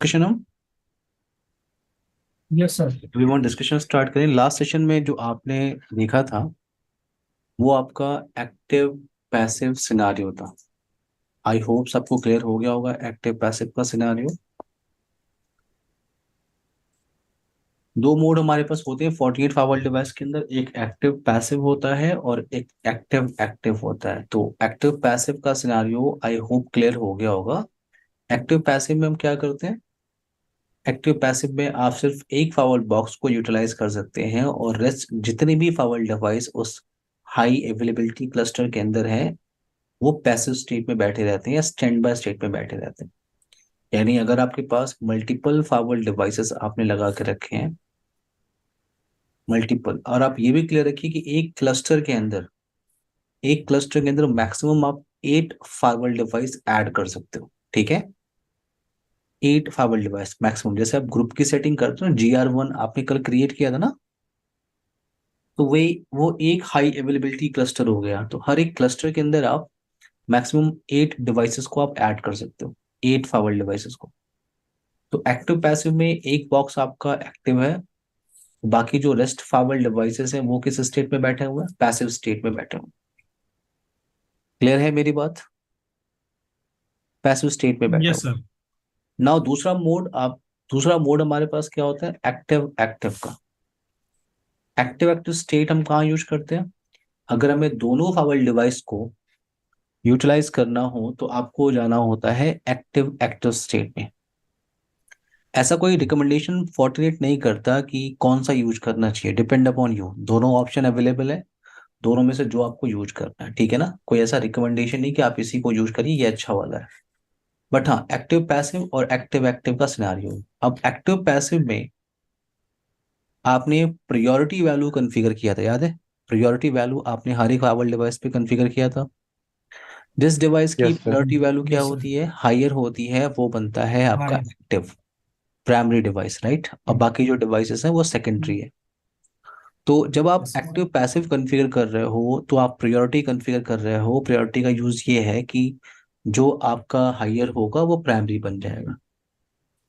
Discussion हम yes sir. We want discussion start करें। Last session में जो आपने देखा था वो आपका एक्टिव पैसिव सिनारियो था। आई होप सबको क्लियर हो गया होगा एक्टिव पैसिव का सिनारियो। दो मोड हमारे पास होते हैं 48 फावर डिवाइस के अंदर, एक एक्टिव पैसिव होता है और एक एक्टिव एक्टिव होता है। तो एक्टिव पैसिव का सिनारियो आई होप क्लियर हो गया होगा। एक्टिव पैसिव में हम क्या करते हैं? एक्टिव पैसिव में आप सिर्फ एक फावर बॉक्स को यूटिलाइज कर सकते हैं और रेस्ट जितने भी फावर डिवाइस उस हाई अवेलेबिलिटी क्लस्टर के अंदर है वो पैसिव स्टेट में बैठे रहते हैं या स्टैंड बाय स्टेट में बैठे रहते हैं। यानी अगर आपके पास मल्टीपल फावर डिवाइसेस आपने लगा के रखे हैं, मल्टीपल, और आप ये भी क्लियर रखिए कि एक क्लस्टर के अंदर मैक्सिमम आप 8 फावर डिवाइस ऐड कर सकते हो। ठीक है, 8 फावर डिवाइस मैक्सिमम। जैसे आप ग्रुप की सेटिंग करते हो, GR1 आपने कल क्रिएट किया था ना, तो वही वो एक हाई अवेलेबिलिटी क्लस्टर हो गया। तो हर एक क्लस्टर के अंदर आप मैक्सिमम 8 डिवाइसेस को आप ऐड कर सकते हो, 8 फावर डिवाइसेस को। तो एक्टिव पैसिव में एक बॉक्स आपका एक्टिव है, बाकी जो रेस्ट फावर डिवाइसेस हैं वो किस स्टेट में बैठे हुए हैं? पैसिव स्टेट में बैठे हुए। क्लियर है मेरी बात? पैसिव स्टेट में बैठा यस हुआ। सर। नाउ दूसरा मोड हमारे पास क्या होता है? एक्टिव एक्टिव का। एक्टिव एक्टिव स्टेट हम कहाँ यूज करते हैं? अगर हमें दोनों फावर डिवाइस को यूटिलाइज करना हो तो आपको जाना होता है एक्टिव एक्टिव स्टेट में। ऐसा कोई रिकमेंडेशन फोर्टिनेट नहीं करता कि कौन सा यूज करना चाहिए, डिपेंड अपॉन यू। दोनों ऑप्शन अवेलेबल है, दोनों में से जो आपको यूज करना है, ठीक है ना। कोई ऐसा रिकमेंडेशन नहीं कि आप इसी को यूज करिए, ये अच्छा वाला है। बट हाँ, एक्टिव पैसिव और एक्टिव एक्टिव का सिनेरियो। अब एक्टिव पैसिव में आपने प्रायोरिटी वैल्यू कॉन्फ़िगर किया था, याद है? प्रायोरिटी वैल्यू आपने हर एक पावर डिवाइस पे कॉन्फ़िगर किया था। जिस डिवाइस की यस सर। प्रायोरिटी वैल्यू क्या यस सर। होती है, हायर होती है, वो बनता है आपका high. Active primary device, right. और बाकी जो डिवाइसेस हैं वो सेकेंडरी है। तो जब आप यस एक्टिव पैसिव कॉन्फ़िगर कर रहे हो तो आप प्रायोरिटी कॉन्फ़िगर कर रहे हो। प्रायोरिटी का यूज ये है कि जो आपका हायर होगा वो प्राइमरी बन जाएगा।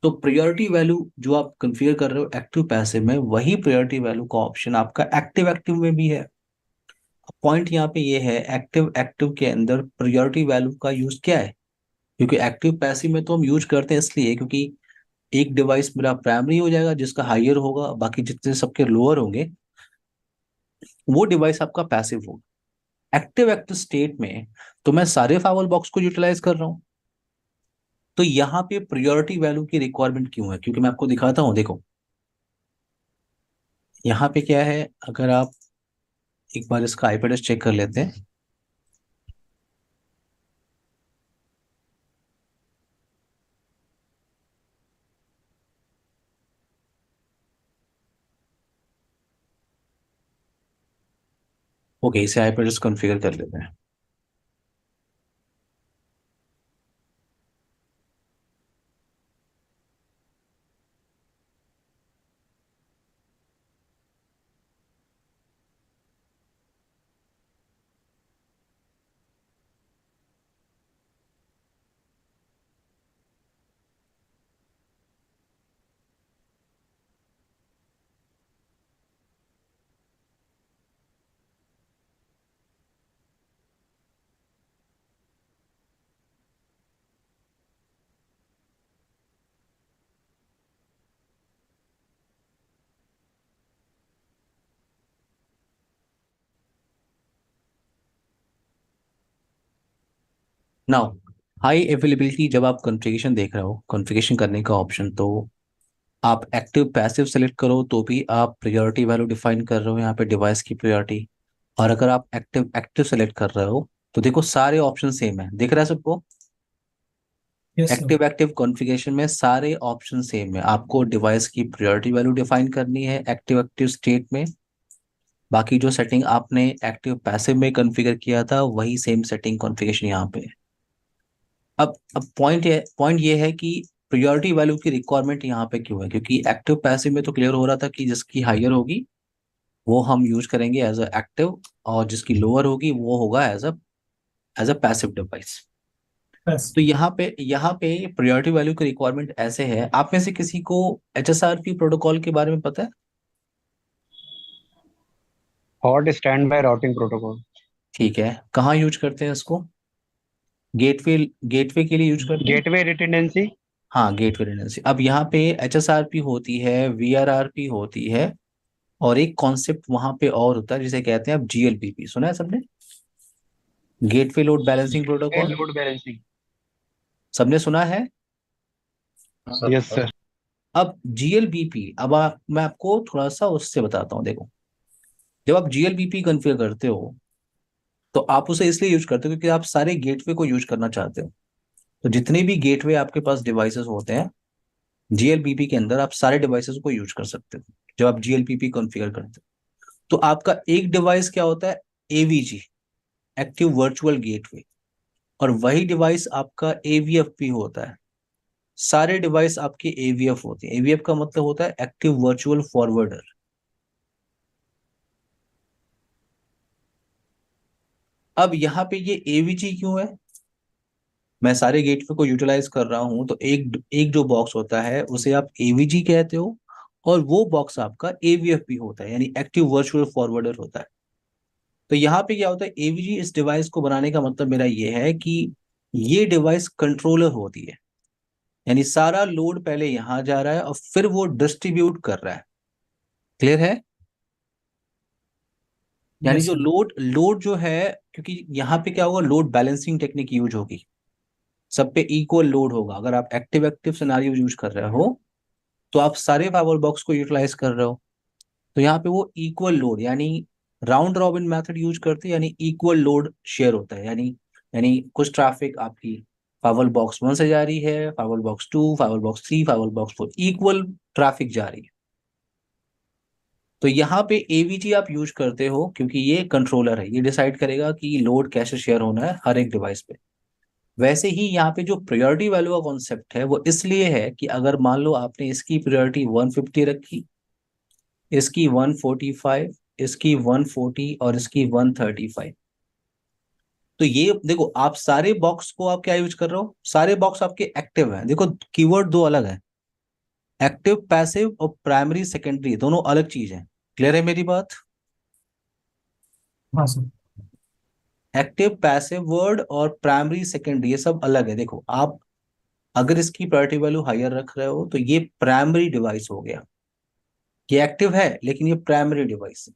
तो प्रायोरिटी वैल्यू जो आप कॉन्फ़िगर कर रहे हो एक्टिव पैसिव में, वही प्रायोरिटी वैल्यू का ऑप्शन आपका एक्टिव एक्टिव में भी है। पॉइंट यहाँ पे ये है, एक्टिव एक्टिव के अंदर प्रायोरिटी वैल्यू का यूज क्या है? क्योंकि एक्टिव पैसिव में तो हम यूज करते हैं इसलिए क्योंकि एक डिवाइस मेरा प्राइमरी हो जाएगा जिसका हायर होगा, बाकी जितने सबके लोअर होंगे वो डिवाइस आपका पैसिव होगा। एक्टिव एक्टिव स्टेट में तो मैं सारे फावर बॉक्स को यूटिलाइज कर रहा हूँ। तो यहाँ पे प्रायोरिटी वैल्यू की रिक्वायरमेंट क्यों है? क्योंकि मैं आपको दिखाता हूँ, देखो यहाँ पे क्या है। अगर आप एक बार इसका आईपी एड्रेस चेक कर लेते हैं। ओके, इसे आईपी एड्रेस कॉन्फ़िगर कर लेते हैं। नाउ हाई अवेलेबिलिटी, जब आप कॉन्फ़िगरेशन देख रहे हो, कॉन्फ़िगरेशन करने का ऑप्शन, तो आप एक्टिव पैसिव सेलेक्ट करो तो भी आप प्रायोरिटी वैल्यू डिफाइन कर रहे हो यहाँ पे, डिवाइस की प्रायोरिटी। और अगर आप एक्टिव एक्टिव सेलेक्ट कर रहे हो तो देखो सारे ऑप्शन सेम है, दिख रहा है सबको? Yes sir. Active active configuration में सारे ऑप्शन सेम है। आपको डिवाइस की प्रायोरिटी वैल्यू डिफाइन करनी है एक्टिव एक्टिव स्टेट में। बाकी जो सेटिंग आपने एक्टिव पैसिव में कॉन्फ़िगर किया था वही सेम सेटिंग कॉन्फ़िगरेशन यहाँ पे है। अब पॉइंट ये है कि प्रायोरिटी वैल्यू की रिक्वायरमेंट यहाँ पे क्यों है? क्योंकि एक्टिव पैसिव में तो क्लियर हो रहा था कि जिसकी हायर होगी वो हम यूज करेंगे एज अ एक्टिव, और जिसकी लोअर होगी वो होगा एज अ पैसिव डिवाइस। बस। तो यहाँ पे प्रायोरिटी वैल्यू की रिक्वायरमेंट ऐसे है। आप में से किसी को HSRP प्रोटोकॉल के बारे में पता है? Hot stand by routing protocol. ठीक है, कहाँ यूज करते हैं इसको? गेटवे, गेटवे के लिए यूज करते हैं। Gateway redundancy. हाँ, गेटवे रिडंडेंसी। अब यहाँ पे HSRP होती है, VRRP होती है, और एक कॉन्सेप्ट वहां पे और होता है जिसे कहते हैं, अब GLBP सुना है सबने? Gateway load balancing gateway protocol. Load balancing. सबने सुना है? Yes sir. अब GLBP, मैं आपको थोड़ा सा उससे बताता हूँ। देखो, जब आप GLBP कॉन्फ़िगर करते हो तो आप उसे इसलिए यूज करते हो क्योंकि आप सारे गेटवे को यूज करना चाहते हो। तो जितने भी गेटवे आपके पास डिवाइसेस होते हैं, GLBP के अंदर आप सारे डिवाइसेस को यूज कर सकते हो जब आप GLBP कॉन्फ़िगर करते हो। तो आपका एक डिवाइस क्या होता है? AVG, active virtual gateway. और वही डिवाइस आपका AVF भी होता है। सारे डिवाइस आपके AVF होते हैं। AVF का मतलब होता है एक्टिव वर्चुअल फॉरवर्डर। अब यहाँ पे ये AVG क्यों है? मैं सारे गेटवे को यूटिलाइज कर रहा हूं, तो एक एक जो बॉक्स होता है उसे आप AVG कहते हो, और वो बॉक्स आपका AVF भी होता है, यानी एक्टिव वर्चुअल फॉरवर्डर होता है। तो यहाँ पे क्या होता है, AVG इस डिवाइस को बनाने का मतलब मेरा ये है कि ये डिवाइस कंट्रोलर होती है। यानी सारा लोड पहले यहां जा रहा है और फिर वो डिस्ट्रीब्यूट कर रहा है। क्लियर है? यानी यस जो सर। लोड लोड जो है, क्योंकि यहाँ पे क्या होगा, लोड बैलेंसिंग टेक्निक यूज होगी। सब पे इक्वल लोड होगा। अगर आप एक्टिव एक्टिव सिनारियो यूज कर रहे हो तो आप सारे पावर बॉक्स को यूटिलाइज कर रहे हो। तो यहाँ पे वो इक्वल लोड, यानी राउंड रॉबिन मेथड यूज करते हैं, यानी इक्वल लोड शेयर होता है। यानी यानी कुछ ट्रैफिक आपकी पावर बॉक्स 1 से जा रही है, power box 2, power box 3, power box 4, equal traffic जा रही है। तो यहाँ पे AVG आप यूज करते हो क्योंकि ये कंट्रोलर है, ये डिसाइड करेगा कि लोड कैसे शेयर होना है हर एक डिवाइस पे। वैसे ही यहाँ पे जो प्रायोरिटी वैल्यू का कॉन्सेप्ट है वो इसलिए है कि अगर मान लो आपने इसकी प्रायोरिटी 150 रखी, इसकी 145, इसकी 140 और इसकी 135, तो ये देखो, आप सारे बॉक्स को आप क्या यूज कर रहे हो? सारे बॉक्स आपके एक्टिव हैं। देखो, कीवर्ड दो अलग है, एक्टिव पैसिव और प्राइमरी सेकेंडरी, दोनों अलग चीज है। क्लियर है मेरी बात? हाँ सर। एक्टिव पैसिव वर्ड और प्राइमरी सेकेंडरी ये सब अलग है। देखो, आप अगर इसकी प्रायोरिटी वैल्यू हायर रख रहे हो तो ये प्राइमरी डिवाइस हो गया। ये एक्टिव है लेकिन ये प्राइमरी डिवाइस है।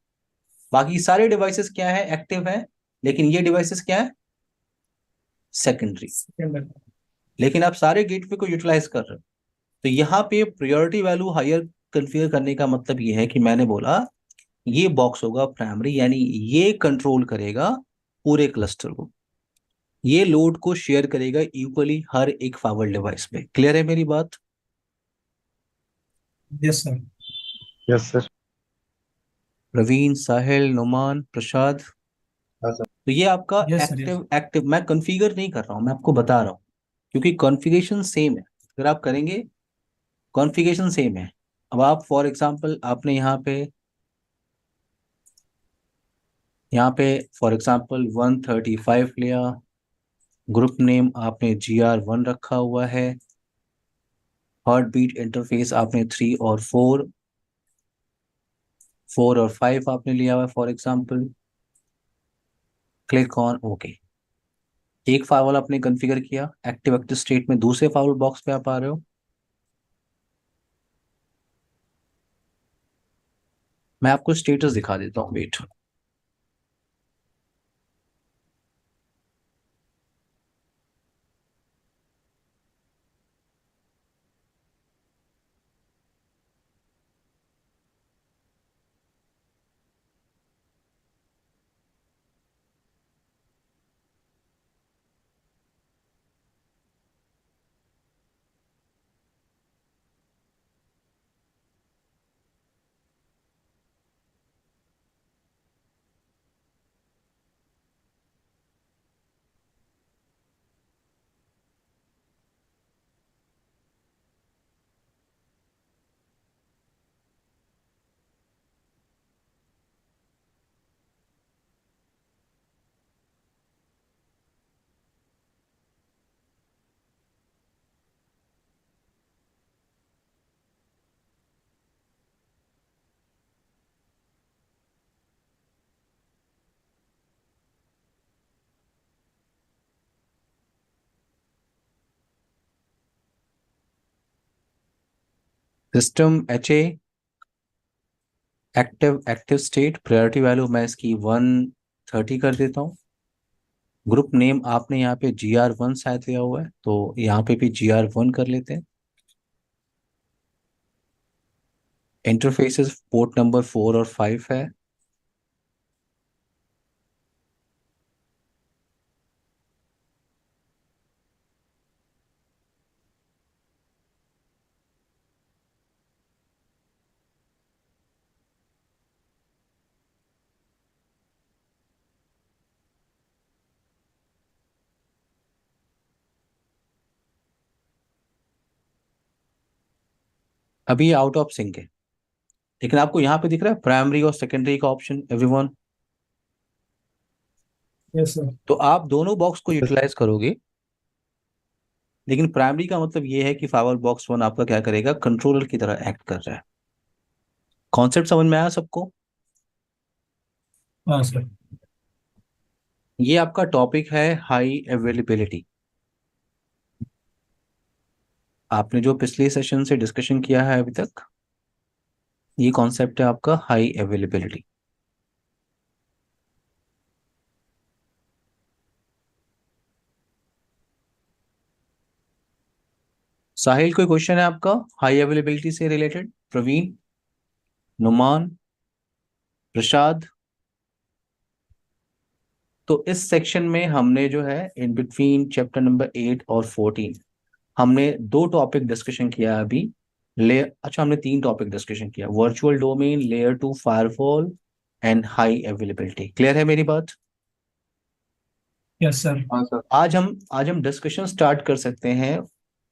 बाकी सारे डिवाइसेस क्या है? एक्टिव है, लेकिन ये डिवाइसेस क्या है? सेकेंडरी। सेकंड। लेकिन आप सारे गेटवे को यूटिलाइज कर रहे हो। तो यहाँ पे प्रायोरिटी वैल्यू हायर कन्फिगर करने का मतलब ये है कि मैंने बोला ये बॉक्स होगा प्राइमरी, यानी ये कंट्रोल करेगा पूरे क्लस्टर को। ये लोड को शेयर करेगा इक्वली हर एक पावर डिवाइस पे। क्लियर है मेरी बात? Yes sir. Yes sir. Praveen, Sahil, Numan, Prasad. हाँ सर। तो ये आपका yes sir. Yes. Active active मैं कॉन्फ़िगर नहीं कर रहा हूं, मैं आपको बता रहा हूं, क्योंकि कॉन्फ़िगरेशन सेम है। अगर आप करेंगे, कॉन्फ़िगरेशन सेम है। अब आप फॉर एग्जांपल आपने यहाँ पे फॉर एग्जांपल 135 लिया, ग्रुप नेम आपने GR1 रखा हुआ है, हार्ट बीट इंटरफेस आपने 3 और 4, 4 और 5 आपने लिया हुआ है for example. Click on okay. एक फाइल आपने कॉन्फ़िगर किया, एक्टिव एक्टिव स्टेट में दूसरे फाइल बॉक्स पे आप आ रहे हो। मैं आपको स्टेटस दिखा देता हूँ, wait. System HA active state priority value मैं इसकी 130 कर देता हूँ। ग्रुप नेम आपने यहाँ पे GR1 शायद दिया हुआ है, तो यहाँ पे भी GR1 कर लेते हैं। इंटरफेसेस पोर्ट नंबर 4 और 5 है। अभी आउट ऑफ सिंक है, लेकिन आपको यहाँ पे दिख रहा है प्राइमरी और सेकेंडरी का ऑप्शन एवरीवन। Yes sir. तो आप दोनों बॉक्स को यूटिलाइज करोगे, लेकिन प्राइमरी का मतलब ये है कि फाइबर बॉक्स 1 आपका क्या करेगा, कंट्रोलर की तरह एक्ट कर रहा है। कॉन्सेप्ट समझ में आया सबको? हाँ सर। ये आपका टॉपिक है हाई अवेलेबिलिटी। आपने जो पिछले सेशन से डिस्कशन किया है अभी तक, ये कॉन्सेप्ट है आपका हाई अवेलेबिलिटी। साहिल, कोई क्वेश्चन है आपका हाई अवेलेबिलिटी से रिलेटेड? प्रवीण, नुमान, प्रसाद। तो इस सेक्शन में हमने जो है इन बिटवीन चैप्टर नंबर 8 और 14 हमने 2 टॉपिक डिस्कशन किया अभी। हमने 3 टॉपिक डिस्कशन किया, virtual domain, layer 2 firewall and high availability. Clear है मेरी बात? Yes sir. हाँ सर। आज हम डिस्कशन स्टार्ट कर सकते हैं।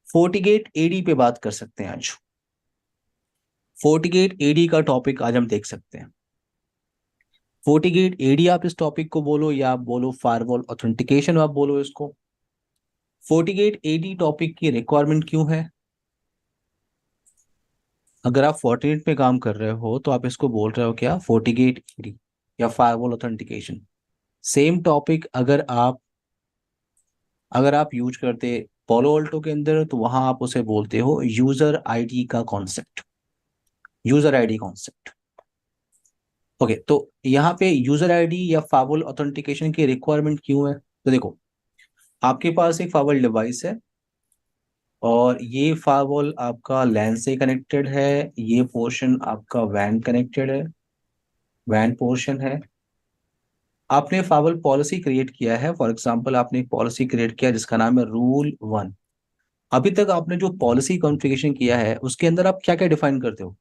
फोर्टिगेट एडी पे बात कर सकते हैं आज। फोर्टिगेट एडी का टॉपिक आज हम देख सकते हैं। फोर्टिगेट एडी आप इस टॉपिक को बोलो, या आप बोलो फायरवॉल ऑथेंटिकेशन आप बोलो इसको। फोर्टिगेट एडी टॉपिक की रिक्वायरमेंट क्यों है? अगर आप फोर्टिगेट पे काम कर रहे हो तो आप इसको बोल रहे हो क्या, फोर्टिगेट एडी या फायरवॉल ऑथेंटिकेशन। सेम टॉपिक अगर आप यूज करते पोलो अल्टो के अंदर, तो वहां आप उसे बोलते हो यूजर आईडी का concept. User ID concept. Okay, तो यहाँ पे यूजर आईडी या फाइवल ऑथेंटिकेशन की रिक्वायरमेंट क्यों है? तो देखो, आपके पास एक फाइवल डिवाइस है और ये फाइवल आपका लैन से कनेक्टेड है। ये पोर्शन आपका वैन कनेक्टेड है, वैन पोर्शन है। आपने फाइवल पॉलिसी क्रिएट किया है। फॉर एग्जांपल, आपने एक पॉलिसी क्रिएट किया जिसका नाम है रूल 1। अभी तक आपने जो पॉलिसी कॉन्फ़िगरेशन किया है उसके अंदर आप क्या क्या डिफाइन करते हो?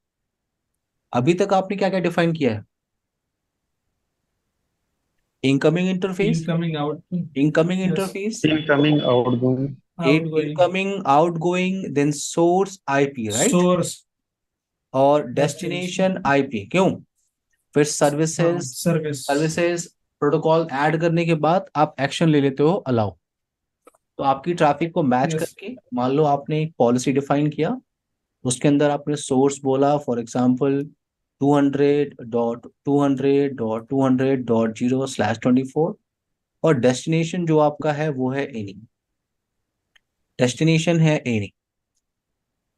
अभी तक आपने क्या क्या डिफाइन किया है? Incoming interface, incoming out. Incoming yes. Interface, Incoming, outgoing. Outgoing. Incoming outgoing, then source IP, right? Source. और डेस्टिनेशन। Destination IP. क्यों? फिर हाँ services, service. Services protocol add करने के बाद आप एक्शन ले लेते हो अलाउ। तो आपकी ट्रैफिक को मैच यस। करके, मान लो आपने एक पॉलिसी डिफाइन किया, उसके अंदर आपने सोर्स बोला फॉर एग्जांपल 200.200.200.0/24, और डेस्टिनेशन जो आपका है वो है एनी, डेस्टिनेशन है एनी।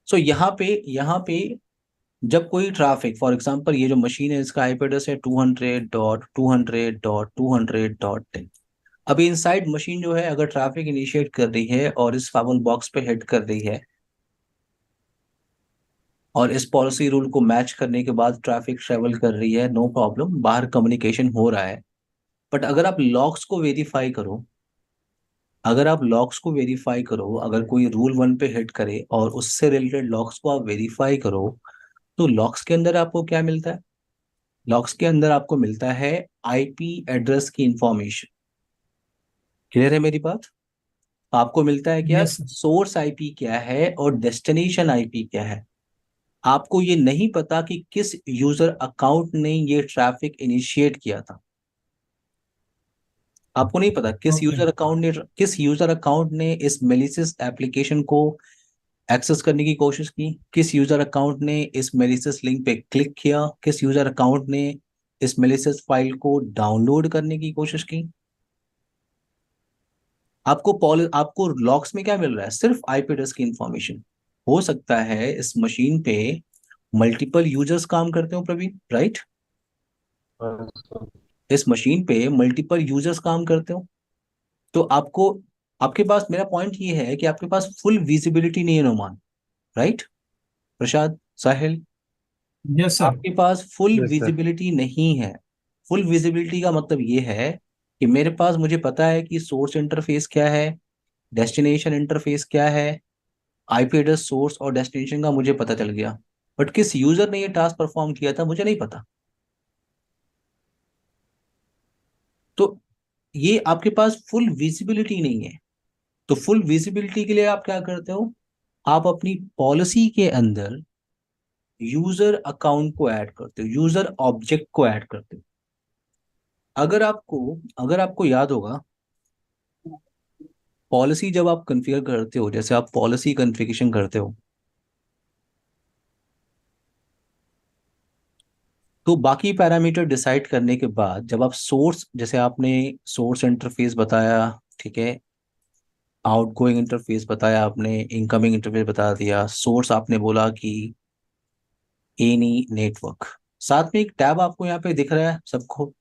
सो यहाँ पे जब कोई ट्रैफिक, फॉर एग्जांपल ये जो मशीन है इसका आईपी एड्रेस है 200.200.200.10। अभी इनसाइड मशीन जो है अगर ट्रैफिक इनिशिएट कर रही है और इस फाइवल बॉक्स पे हिट कर रही है, और इस पॉलिसी रूल को मैच करने के बाद ट्रैफिक ट्रेवल कर रही है, नो प्रॉब्लम, बाहर कम्युनिकेशन हो रहा है। बट अगर आप लॉक्स को वेरीफाई करो, अगर कोई रूल 1 पे हिट करे और उससे रिलेटेड लॉक्स को आप वेरीफाई करो, तो लॉक्स के अंदर आपको क्या मिलता है? लॉक्स के अंदर आपको मिलता है आईपी एड्रेस की इंफॉर्मेशन। क्लियर है मेरी बात? आपको मिलता है क्या, यस। सोर्स आईपी क्या है और डेस्टिनेशन आईपी क्या है। आपको ये नहीं पता कि किस यूजर अकाउंट ने ये ट्रैफिक इनिशिएट किया था। आपको नहीं पता ओके। किस यूजर अकाउंट ने इस मेलिसियस एप्लीकेशन को एक्सेस करने की कोशिश की, किस यूजर अकाउंट ने इस मेलिसियस लिंक पे क्लिक किया, किस यूजर अकाउंट ने इस मेलिसियस फाइल को डाउनलोड करने की कोशिश की। आपको लॉग्स में क्या मिल रहा है? सिर्फ आईपी एड्रेस की इंफॉर्मेशन। हो सकता है इस मशीन पे मल्टीपल यूजर्स काम करते हो प्रवीण, राइट? हाँ सर। इस मशीन पे मल्टीपल यूजर्स काम करते हो, तो आपको, आपके पास, मेरा पॉइंट ये है कि आपके पास फुल विजिबिलिटी नहीं है नोमान, राइट? प्रसाद, साहिल, यस सर। आपके पास फुल यस सर। विजिबिलिटी नहीं है। फुल विजिबिलिटी का मतलब ये है कि मेरे पास, मुझे पता है कि सोर्स इंटरफेस क्या है, डेस्टिनेशन इंटरफेस क्या है, आईपी एड्रेस सोर्स और डेस्टिनेशन का मुझे पता चल गया, बट किस यूजर ने ये टास्क परफॉर्म किया था मुझे नहीं पता। तो ये आपके पास फुल विजिबिलिटी नहीं है। तो फुल विजिबिलिटी के लिए आप क्या करते हो, आप अपनी पॉलिसी के अंदर यूजर अकाउंट को ऐड करते हो, यूजर ऑब्जेक्ट को ऐड करते हो। अगर आपको याद होगा, पॉलिसी जब आप कॉन्फ़िगर करते हो, जैसे आप पॉलिसी कॉन्फ़िगरेशन करते हो, तो बाकी पैरामीटर डिसाइड करने के बाद जब आप सोर्स, जैसे आपने सोर्स इंटरफेस बताया, ठीक है, आउटगोइंग इंटरफेस बताया आपने, इनकमिंग इंटरफेस बता दिया, सोर्स आपने बोला कि एनी नेटवर्क, साथ में एक टैब आपको यहाँ पे दिख रहा है सबको,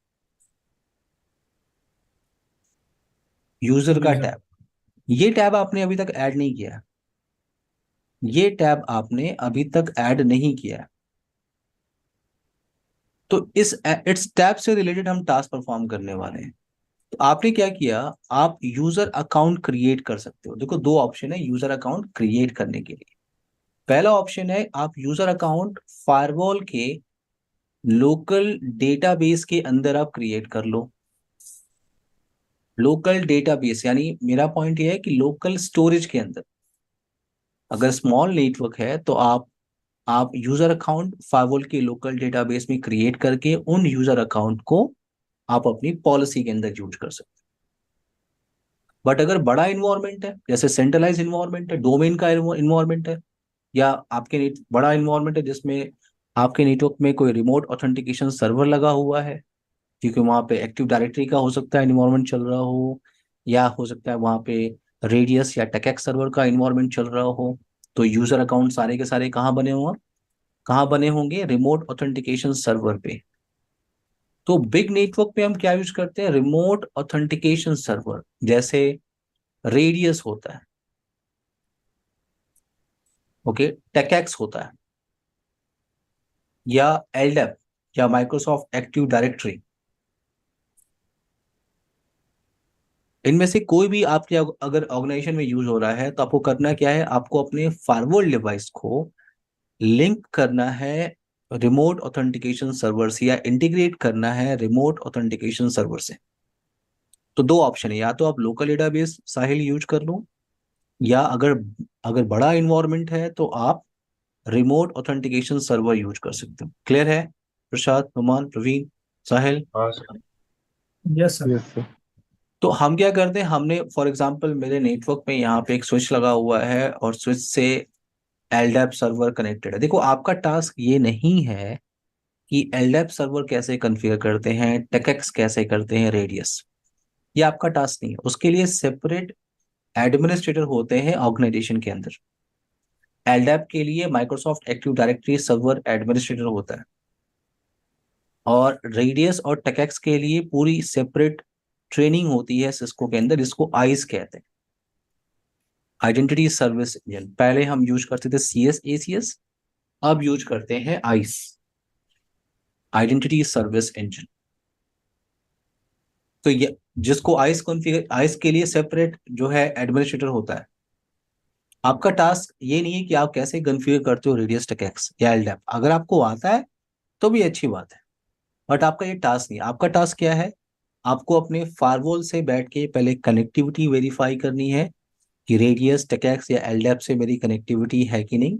यूजर का यूजर। टैब। ये टैब आपने अभी तक ऐड नहीं किया है, ये टैब आपने अभी तक ऐड नहीं किया है। तो इस टैब से रिलेटेड हम टास्क परफॉर्म करने वाले हैं। तो आपने क्या किया, आप यूजर अकाउंट क्रिएट कर सकते हो। देखो, दो ऑप्शन है यूजर अकाउंट क्रिएट करने के लिए। पहला ऑप्शन है आप यूजर अकाउंट फायरवॉल के लोकल डेटाबेस के अंदर आप क्रिएट कर लो। लोकल डेटाबेस यानी मेरा पॉइंट ये है कि लोकल स्टोरेज के अंदर, अगर स्मॉल नेटवर्क है तो आप यूजर अकाउंट फायरवॉल के लोकल डेटाबेस में क्रिएट करके उन यूजर अकाउंट को आप अपनी पॉलिसी के अंदर यूज कर सकते हो। बट अगर बड़ा इन्वायरमेंट है, जैसे सेंट्रलाइज इन्वायरमेंट है, डोमेन का इन्वायरमेंट है, या आपके बड़ा इन्वायरमेंट है जिसमें आपके नेटवर्क में कोई रिमोट ऑथेंटिकेशन सर्वर लगा हुआ है, क्योंकि वहां पे एक्टिव डायरेक्टरी का हो सकता है इन्वायरमेंट चल रहा हो, या हो सकता है वहां पे रेडियस या टेकेक्स सर्वर का इन्वायरमेंट चल रहा हो, तो यूजर अकाउंट सारे के सारे कहाँ बने होंगे, रिमोट ऑथेंटिकेशन सर्वर पे। तो बिग नेटवर्क पे हम क्या यूज करते हैं, रिमोट ऑथेंटिकेशन सर्वर, जैसे रेडियस होता है, ओके, टेकेक्स होता है, या एलडेप, या माइक्रोसॉफ्ट एक्टिव डायरेक्टरी। इनमें से कोई भी आपके अगर ऑर्गेनाइजेशन में यूज हो रहा है, तो आपको करना क्या है, आपको अपने फायरवॉल डिवाइस को लिंक करना है रिमोट ऑथेंटिकेशन सर्वर से, या इंटीग्रेट करना है रिमोट ऑथेंटिकेशन सर्वर से। तो दो ऑप्शन है, या तो आप लोकल डेटाबेस साहिल यूज कर लो, या अगर अगर बड़ा इन्वायरमेंट है तो आप रिमोट ऑथेंटिकेशन सर्वर यूज कर सकते हो। क्लियर है प्रसाद, नुमान, प्रवीण, साहिल? हाँ sir. Yes sir. Yes sir. तो हम क्या करते हैं, हमने फॉर एग्जांपल मेरे नेटवर्क में यहाँ पे एक स्विच लगा हुआ है और स्विच से एलडैप सर्वर कनेक्टेड है। देखो, आपका टास्क ये नहीं है कि एलडैप सर्वर कैसे कॉन्फ़िगर करते हैं, टेकेक्स कैसे करते हैं, रेडियस, ये आपका टास्क नहीं है। उसके लिए सेपरेट एडमिनिस्ट्रेटर होते हैं ऑर्गेनाइजेशन के अंदर। एलडैप के लिए Microsoft active directory server administrator होता है, और रेडियस और टेकेक्स के लिए पूरी सेपरेट ट्रेनिंग होती है सिस्को के अंदर, जिसको आइस कहते हैं, आइडेंटिटी सर्विस इंजन। पहले हम यूज करते थे CS ACS, अब यूज करते हैं आइस, आइडेंटिटी सर्विस इंजन। तो ये, जिसको आइस कॉन्फ़िगर, आइस के लिए सेपरेट जो है एडमिनिस्ट्रेटर होता है। आपका टास्क ये नहीं है कि आप कैसे कॉन्फ़िगर करते हो रेडियस टेकेक्स या एलडैप, अगर आपको आता है तो भी अच्छी बात है, बट आपका ये टास्क नहीं है। आपका टास्क क्या है, आपको अपने फायरवॉल से बैठ के पहले कनेक्टिविटी वेरीफाई करनी है कि रेडियस टेकेक्स या एलडैप से मेरी कनेक्टिविटी है कि नहीं।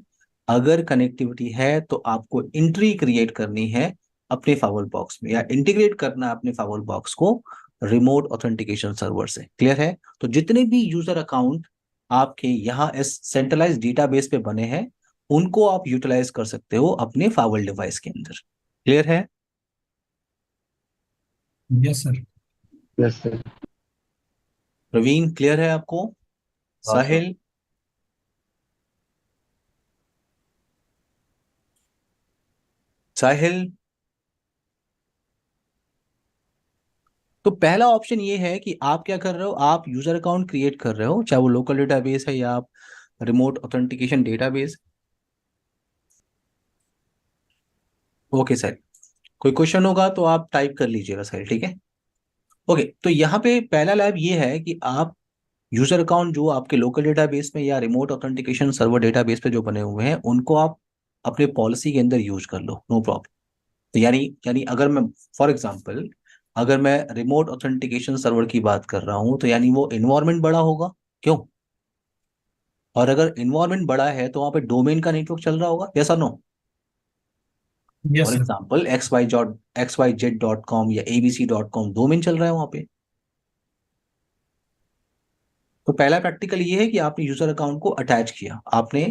अगर कनेक्टिविटी है तो आपको एंट्री क्रिएट करनी है अपने फाइवल बॉक्स में, या इंटीग्रेट करना है अपने फाइवल बॉक्स को रिमोट ऑथेंटिकेशन सर्वर से। क्लियर है? तो जितने भी यूजर अकाउंट आपके यहाँ इस सेंट्रलाइज डेटाबेस पे बने हैं, उनको आप यूटिलाइज कर सकते हो अपने फाइवल डिवाइस के अंदर। क्लियर है? Yes sir. Yes sir. Praveen, clear है आपको? हाँ सर। साहिल? साहिल। तो पहला ऑप्शन ये है कि आप क्या कर रहे हो, आप यूजर अकाउंट क्रिएट कर रहे हो, चाहे वो लोकल डेटाबेस है या आप remote authentication database. Okay sir, कोई क्वेश्चन होगा तो आप टाइप कर लीजिएगा सर, ठीक है। ओके, तो यहाँ पे पहला लैब ये है कि आप यूजर अकाउंट जो आपके लोकल डेटाबेस में या रिमोट ऑथेंटिकेशन सर्वर डेटाबेस पे जो बने हुए हैं उनको आप अपने पॉलिसी के अंदर यूज कर लो, नो प्रॉब्लम। तो यानी यानी अगर मैं फॉर एग्जांपल अगर मैं रिमोट ऑथेंटिकेशन सर्वर की बात कर रहा हूं तो यानी वो इन्वायरमेंट बड़ा होगा, क्यों? और अगर इन्वायरमेंट बड़ा है तो वहां पे डोमेन का नेटवर्क चल रहा होगा, यस और no? Yes for sir. Example XYZ.com या ABC.com डोमेन चल रहा है वहां पे। तो पहला प्रैक्टिकल ये है कि आपने यूजर अकाउंट को अटैच किया, आपने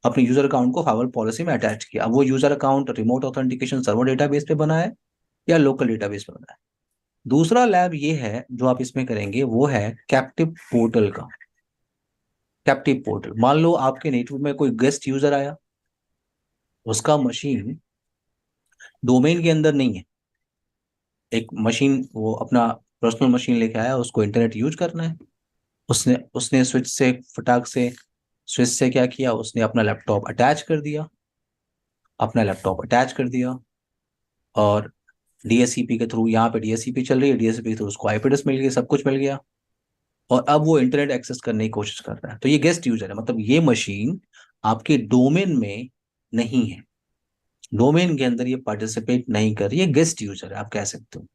अपने यूजर अकाउंट को फाइवर पॉलिसी में अटैच किया। अब वो user account remote authentication server database पे बना है या लोकल डेटाबेस पे बना है। दूसरा लैब ये है जो आप इसमें करेंगे वो है कैप्टिव पोर्टल का। कैप्टिव पोर्टल, मान लो आपके नेटवर्क में कोई गेस्ट यूजर आया, उसका मशीन डोमेन के अंदर नहीं है, एक मशीन वो अपना पर्सनल मशीन लेके आया, उसको इंटरनेट यूज करना है। उसने उसने स्विच से फटाक से स्विच से क्या किया, उसने अपना लैपटॉप अटैच कर दिया, अपना लैपटॉप अटैच कर दिया और डीएससीपी के थ्रू, यहाँ पे डीएससीपी चल रही है, डीएससीपी के थ्रू उसको आईपी एड्रेस मिल गया, सब कुछ मिल गया और अब वो इंटरनेट एक्सेस करने की कोशिश कर रहा है। तो ये गेस्ट यूजर है, मतलब ये मशीन आपके डोमेन में नहीं है, डोमेन के अंदर ये पार्टिसिपेट नहीं कर रही, ये गेस्ट यूजर है आप कह सकते हो।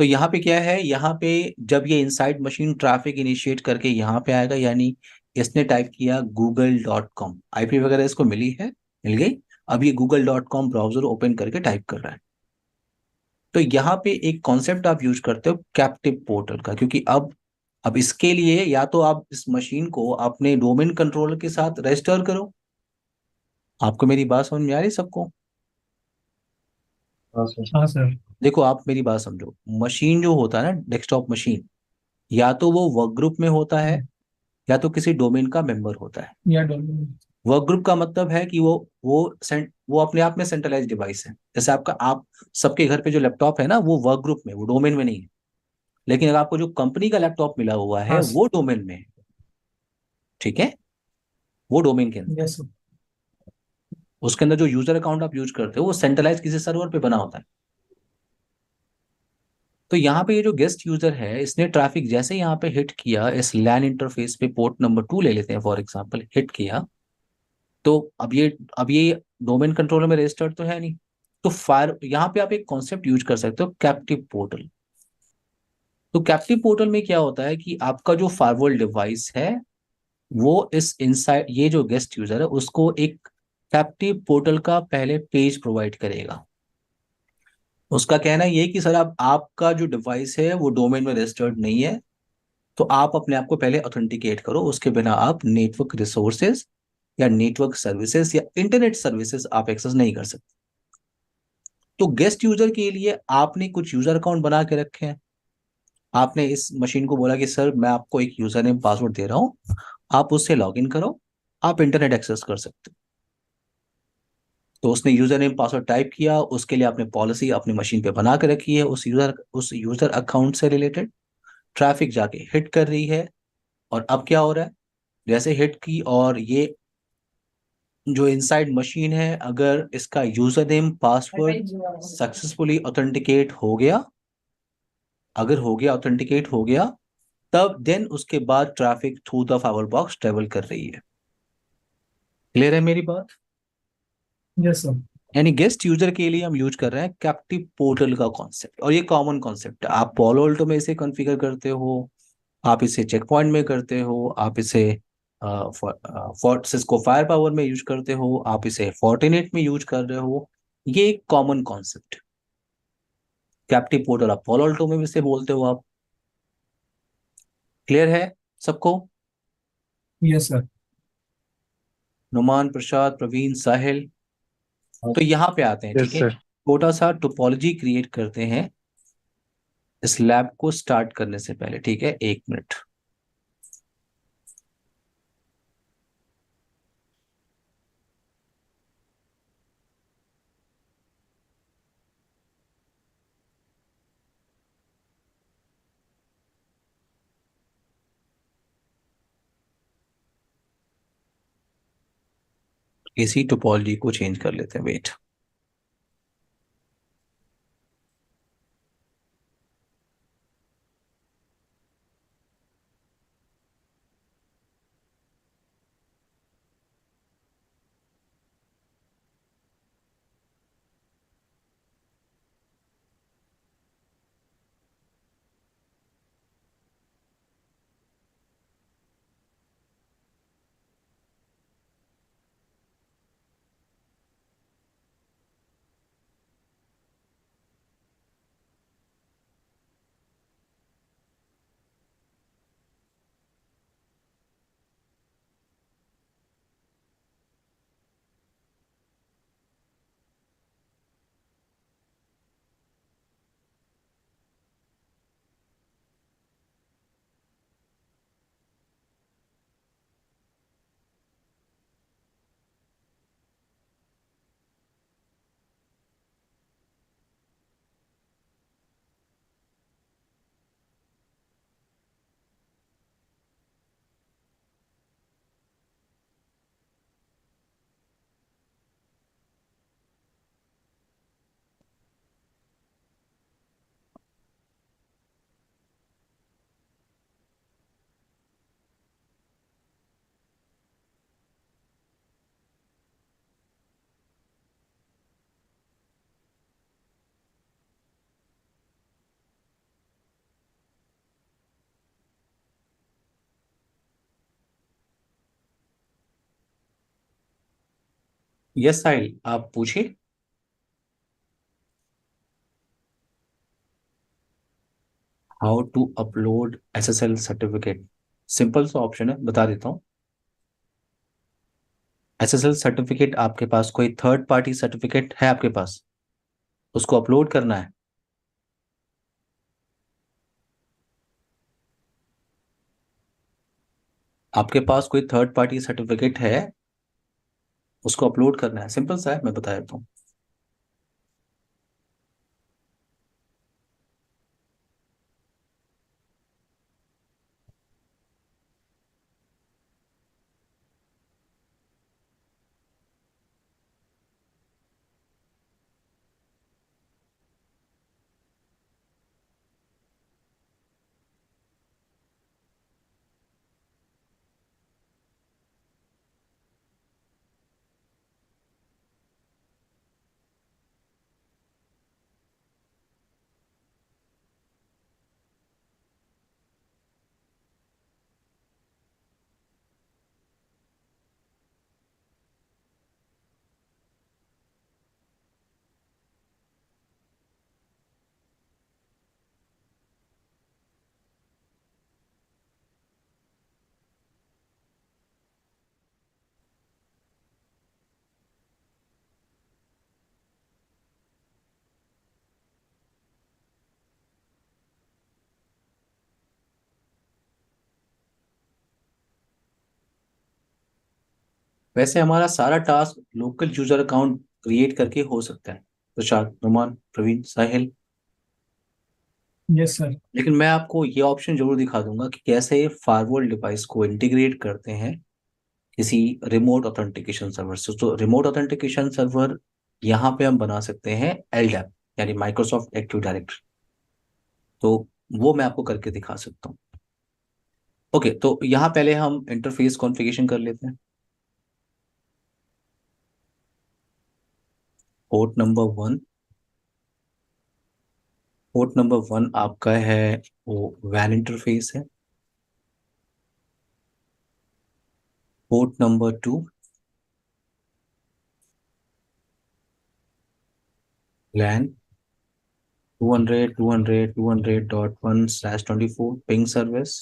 तो यहाँ पे क्या है, यहाँ पे जब ये इनसाइड मशीन ट्रैफिक इनिशिएट करके यहाँ पे आएगा, यानी इसने टाइप किया google.com, आईपी वगैरह इसको मिली है, मिल गई। अब ये google.com ब्राउजर ओपन करके टाइप कर रहा है। तो यहाँ पे एक कॉन्सेप्ट आप यूज करते हो कैप्टिव पोर्टल का, क्योंकि अब इसके लिए या तो आप इस मशीन को अपने डोमेन कंट्रोलर के साथ रजिस्टर करो। आपको मेरी बात समझ में आ रही है सबको? हाँ सर। हाँ सर। देखो आप मेरी बात समझो, मशीन जो होता है ना, डेस्कटॉप मशीन, या तो वो वर्क ग्रुप में होता है या तो किसी डोमेन का मेंबर होता है। या डोमेन। वर्क ग्रुप का मतलब है कि वो अपने आप में सेंट्रलाइज डिवाइस है। जैसे आप सबके घर पे जो लैपटॉप है ना, वो वर्क ग्रुप में, वो डोमेन में नहीं है। लेकिन अगर आपको जो कंपनी का लैपटॉप मिला हुआ है हाँ वो डोमेन में है, ठीक है, वो डोमेन के अंदर, यस सर। उसके अंदर जो यूजर अकाउंट आप यूज करते हो वो सेंट्रलाइज किसी सर्वर पे बना होता है। तो यहाँ पे ये जो गेस्ट यूजर है, इसने ट्रैफिक जैसे यहाँ पे हिट किया, इस लैन इंटरफेस पे पोर्ट नंबर 2 ले लेते हैं फॉर एग्जांपल, हिट किया, तो अब ये डोमेन कंट्रोलर में रजिस्टर्ड तो है नहीं। तो फायर यहाँ पे आप एक कॉन्सेप्ट यूज कर सकते हो, कैप्टिव पोर्टल। तो कैप्टिव पोर्टल में क्या होता है कि आपका जो फायरवॉल डिवाइस है वो इस इनसाइड, ये जो गेस्ट यूजर है उसको एक कैप्टिव पोर्टल का पहले पेज प्रोवाइड करेगा। उसका कहना ये है कि सर आपका जो डिवाइस है वो डोमेन में रजिस्टर्ड नहीं है, तो आप अपने आप को पहले ऑथेंटिकेट करो, उसके बिना आप नेटवर्क रिसोर्सेज या नेटवर्क सर्विसेज या इंटरनेट सर्विसेज आप एक्सेस नहीं कर सकते। तो गेस्ट यूजर के लिए आपने कुछ यूजर अकाउंट बना के रखे हैं, आपने इस मशीन को बोला कि सर मैं आपको एक यूजर नेम पासवर्ड दे रहा हूं, आप उससे लॉग इन करो, आप इंटरनेट एक्सेस कर सकते हो। तो उसने यूजर नेम पासवर्ड टाइप किया, उसके लिए आपने पॉलिसी अपनी मशीन पे बना के रखी है, उस यूजर अकाउंट से रिलेटेड ट्रैफिक जाके हिट कर रही है। और अब क्या हो रहा है, जैसे हिट की और ये जो इनसाइड मशीन है, अगर इसका user name password successfully authenticate हो गया, अगर हो गया ऑथेंटिकेट हो गया, तब देन उसके बाद traffic through the fibre box travel कर रही है। क्लियर है मेरी बात? Yes sir. यानी गेस्ट यूजर के लिए हम यूज कर रहे हैं कैप्टिव पोर्टल का कॉन्सेप्ट, और ये कॉमन कॉन्सेप्ट है। आप पॉलो अल्टो में इसे कॉन्फ़िगर करते हो, आप इसे चेक पॉइंट में करते हो, आप इसे सिस्को फायर पावर में यूज करते हो, आप इसे फोर्टिनेट में यूज कर रहे हो। ये एक कॉमन कॉन्सेप्ट, कैप्टिव पोर्टल आप पॉलो अल्टो में भी इसे बोलते हो आप। क्लियर है सबको? Yes sir. नुमान, प्रसाद, प्रवीण, साहिल। तो यहाँ पे आते हैं, ठीक यस है, सर। छोटा सा टोपोलॉजी क्रिएट करते हैं इस लैब को स्टार्ट करने से पहले, ठीक है, 1 मिनट। इसी टोपोलॉजी को चेंज कर लेते हैं, वेट। यस साहिल, आप पूछिए। How to upload SSL certificate. Simple सा ऑप्शन है, बता देता हूँ। एसएसएल सर्टिफिकेट, आपके पास कोई थर्ड पार्टी सर्टिफिकेट है आपके पास, उसको अपलोड करना है। आपके पास कोई थर्ड पार्टी सर्टिफिकेट है, उसको अपलोड करना है, सिंपल सा है, मैं बता देता हूँ। वैसे हमारा सारा task local user account create करके हो सकता है, प्रशांत, नुमान, प्रवीण, साहिल। Yes sir. लेकिन मैं आपको ये ऑप्शन जरूर दिखा दूंगा कि कैसे फायरवॉल डिवाइस को इंटीग्रेट करते हैं किसी रिमोट ऑथेंटिकेशन सर्वर से। तो रिमोट ऑथेंटिकेशन सर्वर यहाँ पे हम बना सकते हैं एलडैप, यानी माइक्रोसॉफ्ट एक्टिव डायरेक्टरी। तो वो मैं आपको करके दिखा सकता हूँ। ओके, तो यहाँ पहले हम इंटरफेस कॉन्फ़िगरेशन कर लेते हैं। Port number one, port number one आपका है वो वैन इंटरफेस है। पोर्ट नंबर टू लैन 200.200.1/24 पिंग सर्विस।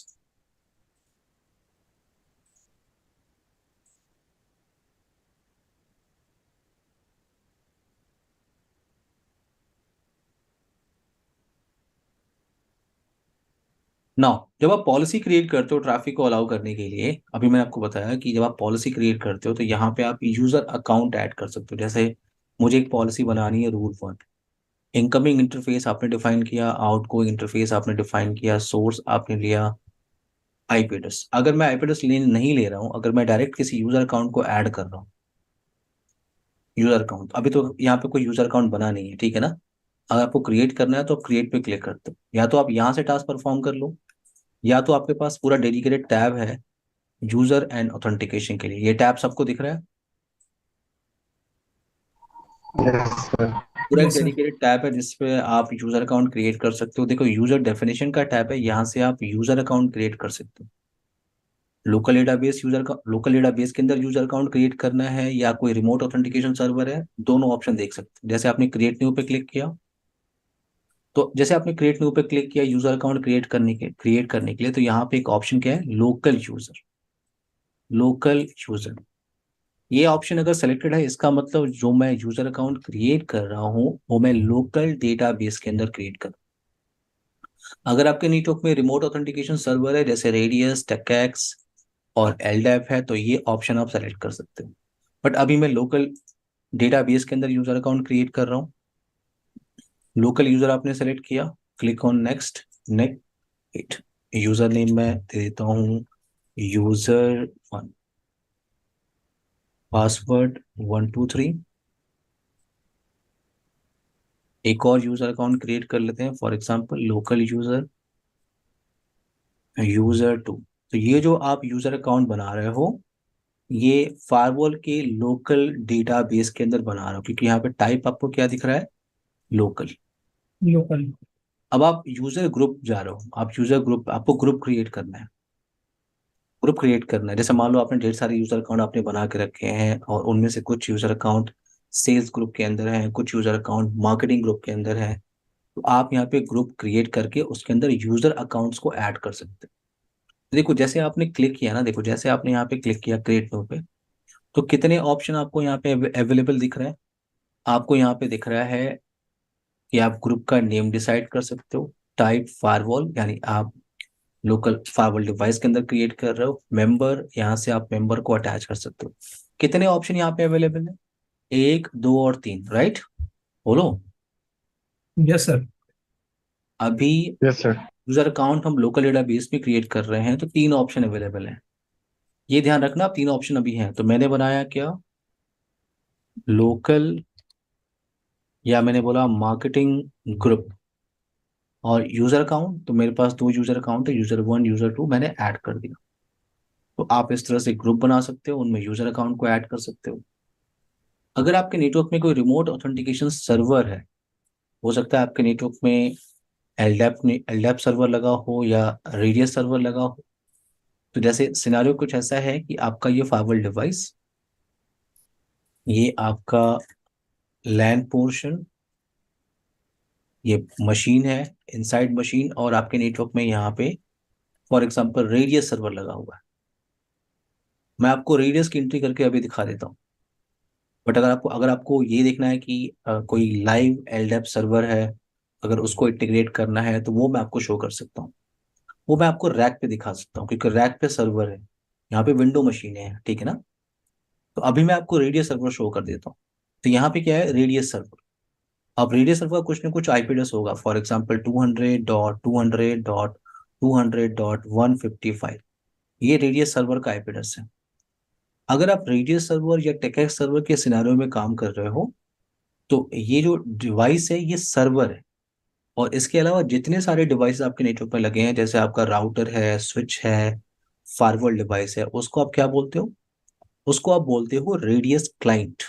ना, जब आप पॉलिसी क्रिएट करते हो ट्रैफिक को अलाउ करने के लिए, अभी मैंने आपको बताया कि जब आप पॉलिसी क्रिएट करते हो तो यहाँ पे आप यूजर अकाउंट ऐड कर सकते हो। जैसे मुझे एक पॉलिसी बनानी है, रूल वन। इनकमिंग इंटरफेस आपने डिफाइन किया, आउटगोइंग इंटरफेस आपने डिफाइन किया, सोर्स आपने लिया आईपी एड्रेस। अगर मैं आईपी एड्रेस नहीं ले रहा हूँ, अगर मैं डायरेक्ट किसी यूजर अकाउंट को ऐड कर रहा हूँ, यूजर अकाउंट, अभी तो यहाँ पे कोई यूजर अकाउंट बना नहीं है, ठीक है ना। अगर आपको क्रिएट करना है तो आप क्रिएट पे क्लिक करते हो, या तो आप यहाँ से टास्क परफॉर्म कर लो, या तो आपके पास पूरा डेडिकेटेड टैब है यूजर एंड ऑथेंटिकेशन के लिए। ये टैब सबको दिख रहा है, Yes, sir. पूरा एक यस सर। डेडिकेटेड टैब है जिसपे आप यूजर अकाउंट क्रिएट कर सकते हो। देखो यूजर डेफिनेशन का टैब है, यहाँ से आप यूजर अकाउंट क्रिएट कर सकते हो। लोकल डेटाबेस के अंदर यूजर अकाउंट क्रिएट करना है या कोई रिमोट ऑथेंटिकेशन सर्वर है, दोनों ऑप्शन देख सकते हैं। जैसे आपने क्रिएट न्यू पे क्लिक किया, तो जैसे आपने क्रिएट न्यू पे क्लिक किया यूजर अकाउंट क्रिएट करने के लिए, तो यहाँ पे एक ऑप्शन क्या है, लोकल यूजर। लोकल यूजर, ये ऑप्शन अगर सेलेक्टेड है, इसका मतलब जो मैं यूजर अकाउंट क्रिएट कर रहा हूँ वो मैं लोकल डेटाबेस के अंदर क्रिएट कर। अगर आपके नेटवर्क में रिमोट ऑथेंटिकेशन सर्वर है जैसे रेडियस, टेकैक्स और एलडैप है, तो ये ऑप्शन आप सेलेक्ट कर सकते हो। बट अभी मैं लोकल डेटाबेस के अंदर यूजर अकाउंट क्रिएट कर रहा हूँ। लोकल यूजर आपने सेलेक्ट किया, click on next. Next user name मैं दे देता हूँ user1, पासवर्ड 123। एक और यूजर अकाउंट क्रिएट कर लेते हैं, फॉर एग्जांपल लोकल यूजर 2। तो ये जो आप यूजर अकाउंट बना रहे हो, ये फायरवॉल के लोकल डेटाबेस के अंदर बना रहे हो, क्योंकि यहाँ पे टाइप आपको क्या दिख रहा है, लोकल। लोकल। अब आप यूजर ग्रुप जा रहे हो, आप यूजर ग्रुप, आपको ग्रुप क्रिएट करना है। ग्रुप क्रिएट करना है, जैसे मान लो आपने ढेर सारे यूजर अकाउंट आपने बना के रखे हैं, और उनमें से कुछ यूजर अकाउंट सेल्स ग्रुप के अंदर है, कुछ यूजर अकाउंट मार्केटिंग ग्रुप के अंदर है। तो आप यहाँ पे ग्रुप क्रिएट करके उसके अंदर यूजर अकाउंट्स को ऐड कर सकते हैं। देखो जैसे आपने क्लिक किया ना, देखो जैसे आपने यहाँ पे क्लिक किया क्रिएट न्यू पे, तो कितने ऑप्शन आपको यहाँ पे अवेलेबल दिख रहे हैं। आपको यहाँ पे दिख रहा है कि आप ग्रुप का नेम डिसाइड कर सकते हो, टाइप फायरवॉल, यानी आप लोकल फायरवॉल डिवाइस के अंदर क्रिएट कर रहे हो। मेंबर, यहाँ से आप मेंबर को अटैच कर सकते हो। कितने ऑप्शन यहाँ पे अवेलेबल है, 1, 2 और 3, राइट। बोलो। Yes sir. अभी Yes, sir. यूजर अकाउंट हम लोकल डेटाबेस में क्रिएट कर रहे हैं, तो 3 ऑप्शन अवेलेबल है। ये ध्यान रखना, 3 ऑप्शन अभी हैं। तो मैंने बनाया क्या, लोकल, या मैंने बोला मार्केटिंग ग्रुप, और यूजर अकाउंट। तो मेरे पास 2 यूजर अकाउंट है, यूजर 1, यूजर 2, मैंने ऐड कर दिया। तो आप इस तरह से ग्रुप बना सकते हो, उनमें यूजर अकाउंट को ऐड कर सकते हो। अगर आपके नेटवर्क में कोई रिमोट ऑथेंटिकेशन सर्वर है, हो सकता है आपके नेटवर्क में एलडैप सर्वर लगा हो या रेडियस सर्वर लगा हो। तो जैसे सिनारियो कुछ ऐसा है कि आपका ये फायरवॉल डिवाइस, ये आपका लैन पोर्शन, ये मशीन है, इनसाइड मशीन, और आपके नेटवर्क में यहाँ पे फॉर एग्जांपल रेडियस सर्वर लगा हुआ है। मैं आपको रेडियस की एंट्री करके अभी दिखा देता हूँ। बट अगर आपको ये देखना है कि कोई लाइव एलडैप सर्वर है, अगर उसको इंटीग्रेट करना है, तो वो मैं आपको शो कर सकता हूँ। वो मैं आपको रैक पे दिखा सकता हूँ, क्योंकि रैक पे सर्वर है, यहाँ पे विंडो मशीनें हैं, ठीक है ना। तो अभी मैं आपको रेडियस सर्वर शो कर देता हूँ। तो यहाँ पे क्या है, रेडियस सर्वर। अब रेडियस सर्वर का कुछ ना कुछ आईपी एड्रेस होगा, फॉर एग्जाम्पल 200.200.200.155। ये रेडियस सर्वर का आईपी एड्रेस है। अगर आप रेडियस सर्वर या टेकेक्स सर्वर के सिनारियो में काम कर रहे हो, तो ये जो डिवाइस है ये सर्वर है। और इसके अलावा जितने सारे डिवाइस आपके नेटवर्क में लगे हैं, जैसे आपका राउटर है, स्विच है, फायरवॉल डिवाइस है, उसको आप क्या बोलते हो, उसको आप बोलते हो रेडियस क्लाइंट।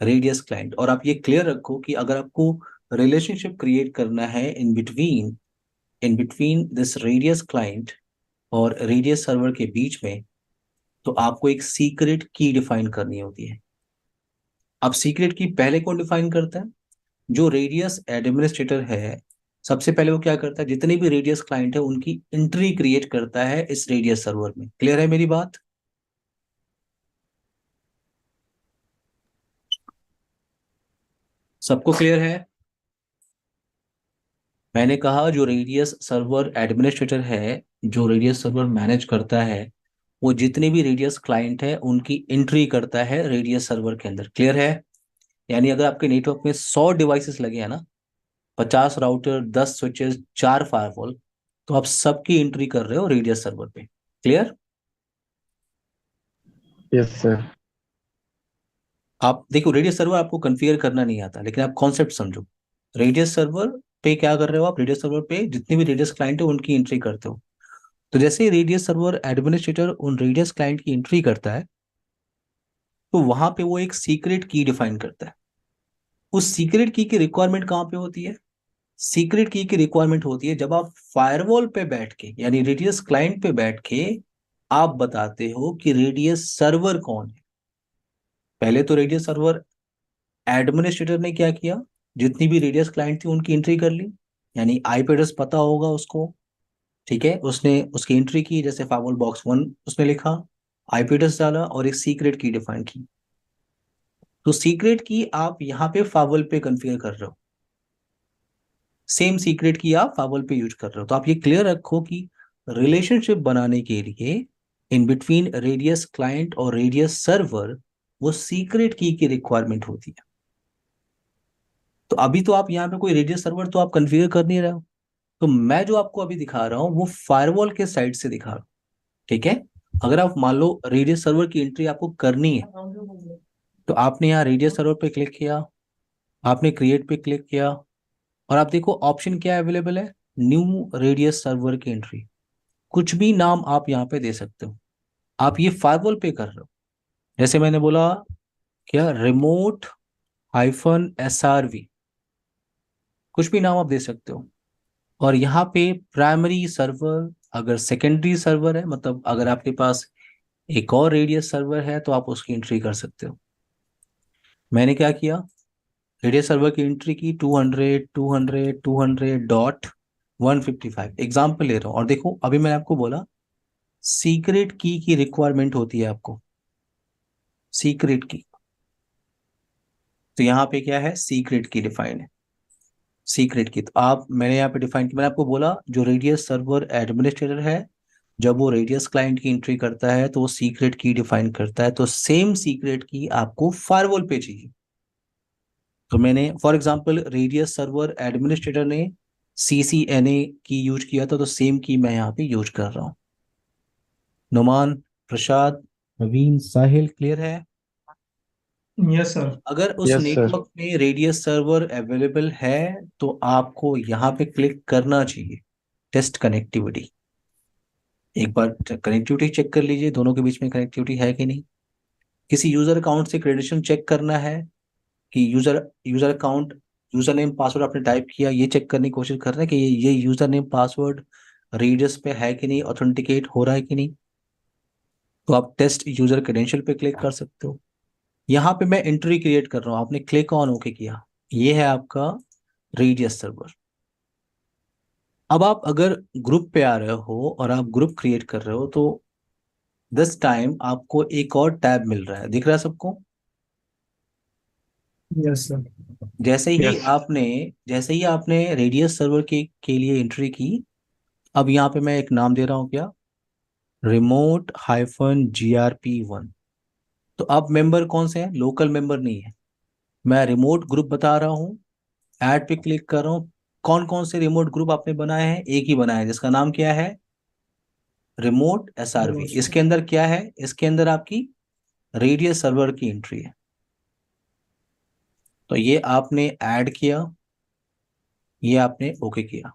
Radius client. और आप ये क्लियर रखो कि अगर आपको रिलेशनशिप क्रिएट करना है in between this radius client और रेडियस सर्वर के बीच में, तो आपको एक सीक्रेट की डिफाइन करनी होती है। अब सीक्रेट की पहले कौन डिफाइन करता है, जो रेडियस एडमिनिस्ट्रेटर है। सबसे पहले वो क्या करता है, जितने भी रेडियस क्लाइंट है उनकी एंट्री क्रिएट करता है इस रेडियस सर्वर में। क्लियर है मेरी बात। सबको क्लियर है। मैंने कहा जो रेडियस सर्वर एडमिनिस्ट्रेटर है, जो रेडियस सर्वर मैनेज करता है, वो जितने भी रेडियस क्लाइंट है उनकी एंट्री करता है रेडियस सर्वर के अंदर। क्लियर है। यानी अगर आपके नेटवर्क में 100 डिवाइसेस लगे हैं ना, 50 राउटर, 10 स्विचेस, 4 फायरवॉल, तो आप सबकी एंट्री कर रहे हो रेडियस सर्वर पे। क्लियर। Yes, sir. आप देखो, रेडियस सर्वर आपको कॉन्फ़िगर करना नहीं आता, लेकिन आप कॉन्सेप्ट समझो। रेडियस सर्वर पे क्या कर रहे हो आप? रेडियस सर्वर पे जितने भी रेडियस क्लाइंट है उनकी एंट्री करते हो। तो जैसे ही रेडियस सर्वर एडमिनिस्ट्रेटर उन रेडियस क्लाइंट की एंट्री करता है, तो वहां पे वो एक सीक्रेट की डिफाइन करता है। उस सीक्रेट की रिक्वायरमेंट कहाँ पे होती है? सीक्रेट की रिक्वायरमेंट होती है जब आप फायरवॉल पे बैठ के, यानी रेडियस क्लाइंट पे बैठ के आप बताते हो कि रेडियस सर्वर कौन है। पहले तो रेडियस सर्वर एडमिनिस्ट्रेटर ने क्या किया, जितनी भी रेडियस क्लाइंट थी उनकी एंट्री कर ली, यानी आईपी एड्रेस पता होगा उसको। ठीक है, उसने उसकी एंट्री की, जैसे फाइवल बॉक्स 1 उसने लिखा, आईपी एड्रेस डाला और एक सीक्रेट की डिफाइन की। तो सीक्रेट की आप यहाँ पे फाइवल पे कॉन्फ़िगर कर रहे हो, सेम सीक्रेट की आप फाइवल पे यूज कर रहे हो। तो आप ये क्लियर रखो कि रिलेशनशिप बनाने के लिए इन बिटवीन रेडियस क्लाइंट और रेडियस सर्वर वो सीक्रेट की रिक्वायरमेंट होती है। तो अभी तो आप यहाँ पे कोई रेडियस सर्वर तो आप कॉन्फ़िगर कर नहीं रहे हो। तो मैं जो आपको अभी दिखा रहा हूँ वो फायरवॉल के साइड से दिखा रहा हूँ। ठीक है, अगर आप मान लो रेडियस सर्वर की एंट्री आपको करनी है, तो आपने यहाँ रेडियस सर्वर पे क्लिक किया, आपने क्रिएट पे क्लिक किया, और आप देखो ऑप्शन क्या अवेलेबल है, न्यू रेडियस सर्वर की एंट्री। कुछ भी नाम आप यहाँ पे दे सकते हो। आप ये फायरवॉल पे कर रहे हो, जैसे मैंने बोला क्या, रिमोट -SRV, कुछ भी नाम आप दे सकते हो। और यहाँ पे प्राइमरी सर्वर, अगर सेकेंडरी सर्वर है, मतलब अगर आपके पास एक और रेडियस सर्वर है तो आप उसकी एंट्री कर सकते हो। मैंने क्या किया, रेडियस सर्वर की एंट्री की 200 200 200.155, एग्जाम्पल ले रहा हूँ। और देखो अभी मैंने आपको बोला सीक्रेट की रिक्वायरमेंट होती है आपको, सीक्रेट की। तो यहाँ पे क्या है, सीक्रेट की डिफाइन है, सीक्रेट की। तो आप, मैंने यहाँ पे डिफाइन किया, मैंने आपको बोला जो रेडियस सर्वर एडमिनिस्ट्रेटर है, जब वो रेडियस क्लाइंट की एंट्री करता है तो वो सीक्रेट की डिफाइन करता है। तो सेम सीक्रेट की आपको फायरवॉल पे चाहिए। तो मैंने for example radius server administrator ने CCNA की यूज किया था, तो सेम की मैं यहाँ पे यूज कर रहा हूँ। नुमान, प्रसाद, नवीन, साहिल, क्लियर है? Yes sir. अगर उस Yes, sir. नेटवर्क में रेडियस सर्वर अवेलेबल है तो आपको यहाँ पे क्लिक करना चाहिए, टेस्ट कनेक्टिविटी। एक बार कनेक्टिविटी चेक कर लीजिए, दोनों के बीच में कनेक्टिविटी है कि नहीं। किसी यूजर अकाउंट से क्रेडेंशियल चेक करना है कि user user account, user name password आपने टाइप किया, ये चेक करने की कोशिश कर रहे हैं कि ये यूजर नेम पासवर्ड रेडियस पे है कि नहीं, ऑथेंटिकेट हो रहा है कि नहीं। तो आप टेस्ट यूजर क्रेडेंशियल पे क्लिक कर सकते हो। यहाँ पे मैं एंट्री क्रिएट कर रहा हूँ, आपने क्लिक ऑन ओके किया, ये है आपका रेडियस सर्वर। अब आप अगर ग्रुप पे आ रहे हो और आप ग्रुप क्रिएट कर रहे हो, तो दिस टाइम आपको एक और टैब मिल रहा है, दिख रहा है सबको? Yes sir. जैसे ही Yes. आपने जैसे ही आपने रेडियस सर्वर के लिए एंट्री की, अब यहाँ पे मैं एक नाम दे रहा हूँ, क्या, remote-GRP1। तो अब मेंबर कौन से हैं, लोकल मेंबर नहीं है, मैं रिमोट ग्रुप बता रहा हूँ। ऐड पे क्लिक कर रहा हूँ। कौन कौन से रिमोट ग्रुप आपने बनाए हैं? एक ही बनाया है, जिसका नाम क्या है, रिमोट-SRV। इसके अंदर क्या है, इसके अंदर आपकी रेडियस सर्वर की एंट्री है। तो ये आपने ऐड किया, ये आपने ओके किया।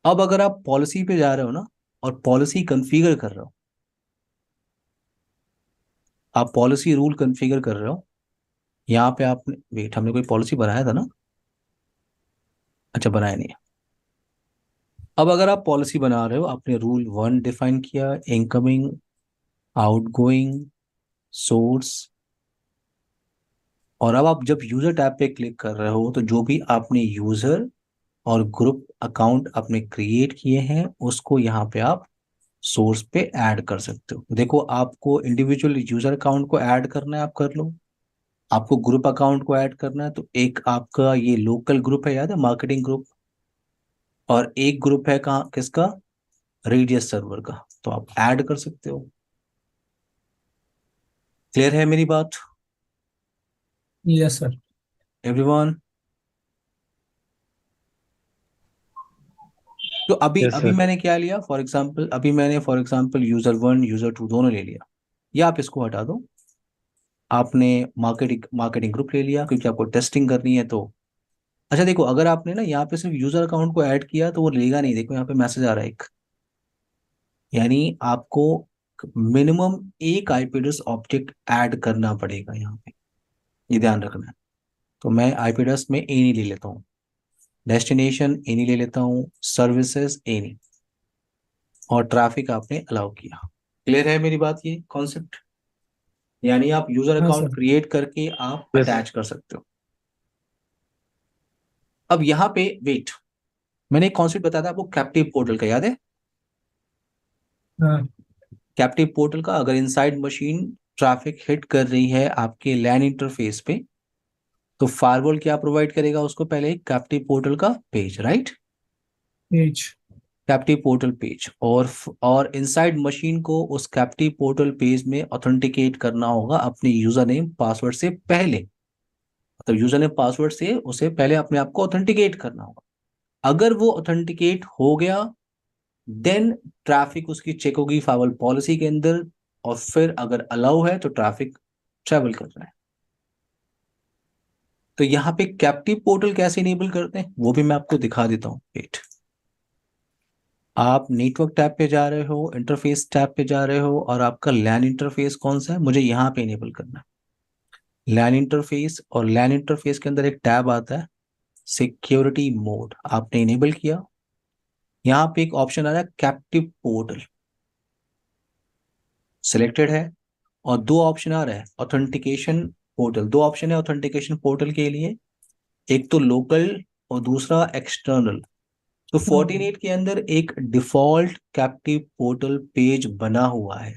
अब अगर आप पॉलिसी पे जा रहे हो ना, और पॉलिसी कॉन्फ़िगर कर रहे हो, आप पॉलिसी रूल कॉन्फ़िगर कर रहे हो, यहाँ पे आपने, वेट, हमने कोई पॉलिसी बनाया था ना? अच्छा, बनाया नहीं है। अब अगर आप पॉलिसी बना रहे हो, आपने रूल 1 डिफाइन किया, इनकमिंग, आउटगोइंग, सोर्स। और अब आप जब यूजर टैब पे क्लिक कर रहे हो, तो जो भी आपने यूजर और ग्रुप अकाउंट आपने क्रिएट किए हैं उसको यहाँ पे आप सोर्स पे ऐड कर सकते हो। देखो, आपको इंडिविजुअल यूजर अकाउंट को ऐड करना है, आप कर लो। आपको ग्रुप अकाउंट को ऐड करना है, तो एक आपका ये लोकल ग्रुप है, याद है, मार्केटिंग ग्रुप। और एक ग्रुप है कहाँ, किसका, रेडियस सर्वर का, तो आप ऐड कर सकते हो। क्लियर है मेरी बात यस सर। एवरीवन? तो अभी Yes, अभी sir. मैंने क्या लिया, फॉर एग्जांपल यूजर 1 यूजर 2 दोनों ले लिया। या आप इसको हटा दो, आपने मार्केटिंग मार्केटिंग ग्रुप ले लिया क्योंकि आपको टेस्टिंग करनी है। तो अच्छा देखो, अगर आपने ना यहाँ पे सिर्फ यूजर अकाउंट को ऐड किया तो वो लेगा नहीं। देखो यहाँ पे मैसेज आ रहा है एक, यानी आपको मिनिमम एक आईपी एड्रेस ऑब्जेक्ट ऐड करना पड़ेगा यहाँ पे, ये ध्यान रखना है। तो मैं आईपी एड्रेस में एनी ले लेता हूँ, डेस्टिनेशन एनी ले लेता हूँ, सर्विसेज एनी, और ट्रैफिक आपने अलाउ किया। क्लियर है मेरी बात, ये कॉन्सेप्ट? यानी आप यूजर हाँ अकाउंट सर। क्रिएट करके आप यस अटैच कर सकते हो। अब यहाँ पे वेट, मैंने एक कॉन्सेप्ट बताया था आपको कैप्टिव पोर्टल का, याद है? हाँ। कैप्टिव पोर्टल का, अगर इनसाइड मशीन ट्रैफिक हिट कर रही है आपके लैन इंटरफेस पे, तो फायरवॉल क्या प्रोवाइड करेगा उसको? पहले कैप्टिव पोर्टल का page, right? Page. Captive portal page, और इनसाइड मशीन को उस कैप्टिव पोर्टल पेज में ऑथेंटिकेट करना होगा अपने यूजर नेम पासवर्ड से पहले। मतलब यूजर नेम पासवर्ड से उसे पहले अपने आप को ऑथेंटिकेट करना होगा। अगर वो ऑथेंटिकेट हो गया, देन ट्रैफिक उसकी चेक होगी फाइवल पॉलिसी के अंदर, और फिर अगर अलाउ है तो ट्रैफिक ट्रेवल कर रहा है। तो यहाँ पे कैप्टिव पोर्टल कैसे इनेबल करते हैं वो भी मैं आपको दिखा देता हूँ। वेट, आप नेटवर्क टैब पे जा रहे हो, इंटरफेस टैब पे जा रहे हो, और आपका लैन इंटरफेस कौन सा है, मुझे यहाँ पे इनेबल करना है लैन इंटरफेस। और लैन इंटरफेस के अंदर एक टैब आता है सिक्योरिटी मोड, आपने इनेबल किया। यहाँ पे एक ऑप्शन आ रहा है कैप्टिव पोर्टल, सिलेक्टेड है। और दो ऑप्शन आ रहा है ऑथेंटिकेशन पोर्टल, दो ऑप्शन है ऑथेंटिकेशन पोर्टल के लिए, एक तो लोकल और दूसरा एक्सटर्नल। तो 14.8 के अंदर एक डिफॉल्ट कैप्टिव पोर्टल पेज बना हुआ है,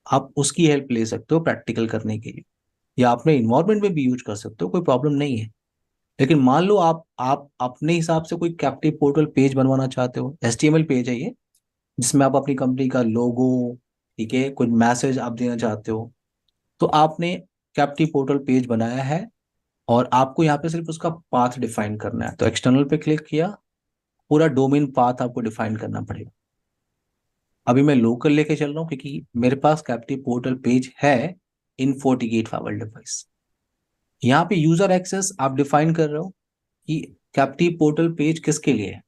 आप उसकी हेल्प ले सकते हो प्रैक्टिकल करने के लिए, या अपने इन्वायरमेंट में भी यूज कर सकते हो, कोई प्रॉब्लम नहीं है। लेकिन मान लो आप अपने हिसाब से कोई कैप्टिव पोर्टल पेज बनवाना चाहते हो, एचटीएमएल पेज है ये, जिसमें आप अपनी कंपनी का लोगो, ठीक है, कुछ मैसेज आप देना चाहते हो, तो आपने कैप्टिव पोर्टल पेज बनाया है, और आपको यहाँ पे सिर्फ उसका पाथ डिफाइन करना है। तो एक्सटर्नल पे क्लिक किया, पूरा डोमेन पाथ आपको डिफाइन करना पड़ेगा। अभी मैं लोकल लेके चल रहा हूँ क्योंकि मेरे पास कैप्टिव पोर्टल पेज है इन 48 फाइवल डिवाइस। यहाँ पे यूजर एक्सेस आप डिफाइन कर रहे हो कि कैप्टिव पोर्टल पेज किसके लिए है।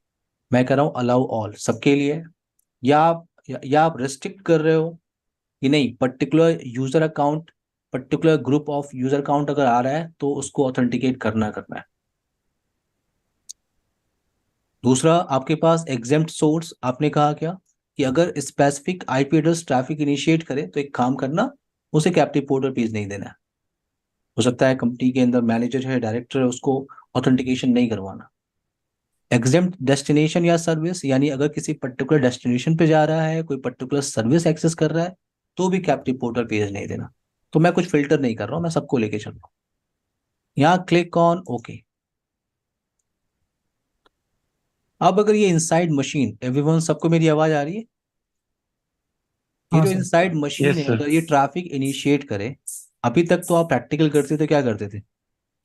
मैं कर रहा हूँ अलाउ ऑल, सबके लिए है। या आप रेस्ट्रिक्ट कर रहे हो कि नहीं, particular user account, particular group of user account अगर आ रहा है तो उसको ऑथेंटिकेट करना करना है। दूसरा, आपके पास एग्जेम्प्ट सोर्स, आपने कहा क्या कि अगर specific IP address traffic initiate करे तो एक काम करना, उसे कैप्टिव पोर्टल पेज नहीं देना है। हो सकता है कंपनी के अंदर मैनेजर है, डायरेक्टर है, उसको ऑथेंटिकेशन नहीं करवाना। एग्जेम्प्ट डेस्टिनेशन या सर्विस, यानी अगर किसी पर्टिकुलर डेस्टिनेशन पे जा रहा है, कोई पर्टिकुलर सर्विस एक्सेस कर रहा है, तो भी कैप्टिव पोर्टल पेज नहीं देना। तो मैं कुछ फिल्टर नहीं कर रहा हूँ, मैं सबको लेके चल रहा हूँ। यहाँ क्लिक ऑन ओके। अब अगर ये इनसाइड मशीन, एवरीवन, सबको मेरी आवाज आ रही है? ये हाँ जो सर। इनसाइड मशीन यस है, सर। अगर ये ट्रैफिक इनिशिएट करे, अभी तक तो आप प्रैक्टिकल करते थे, क्या करते थे?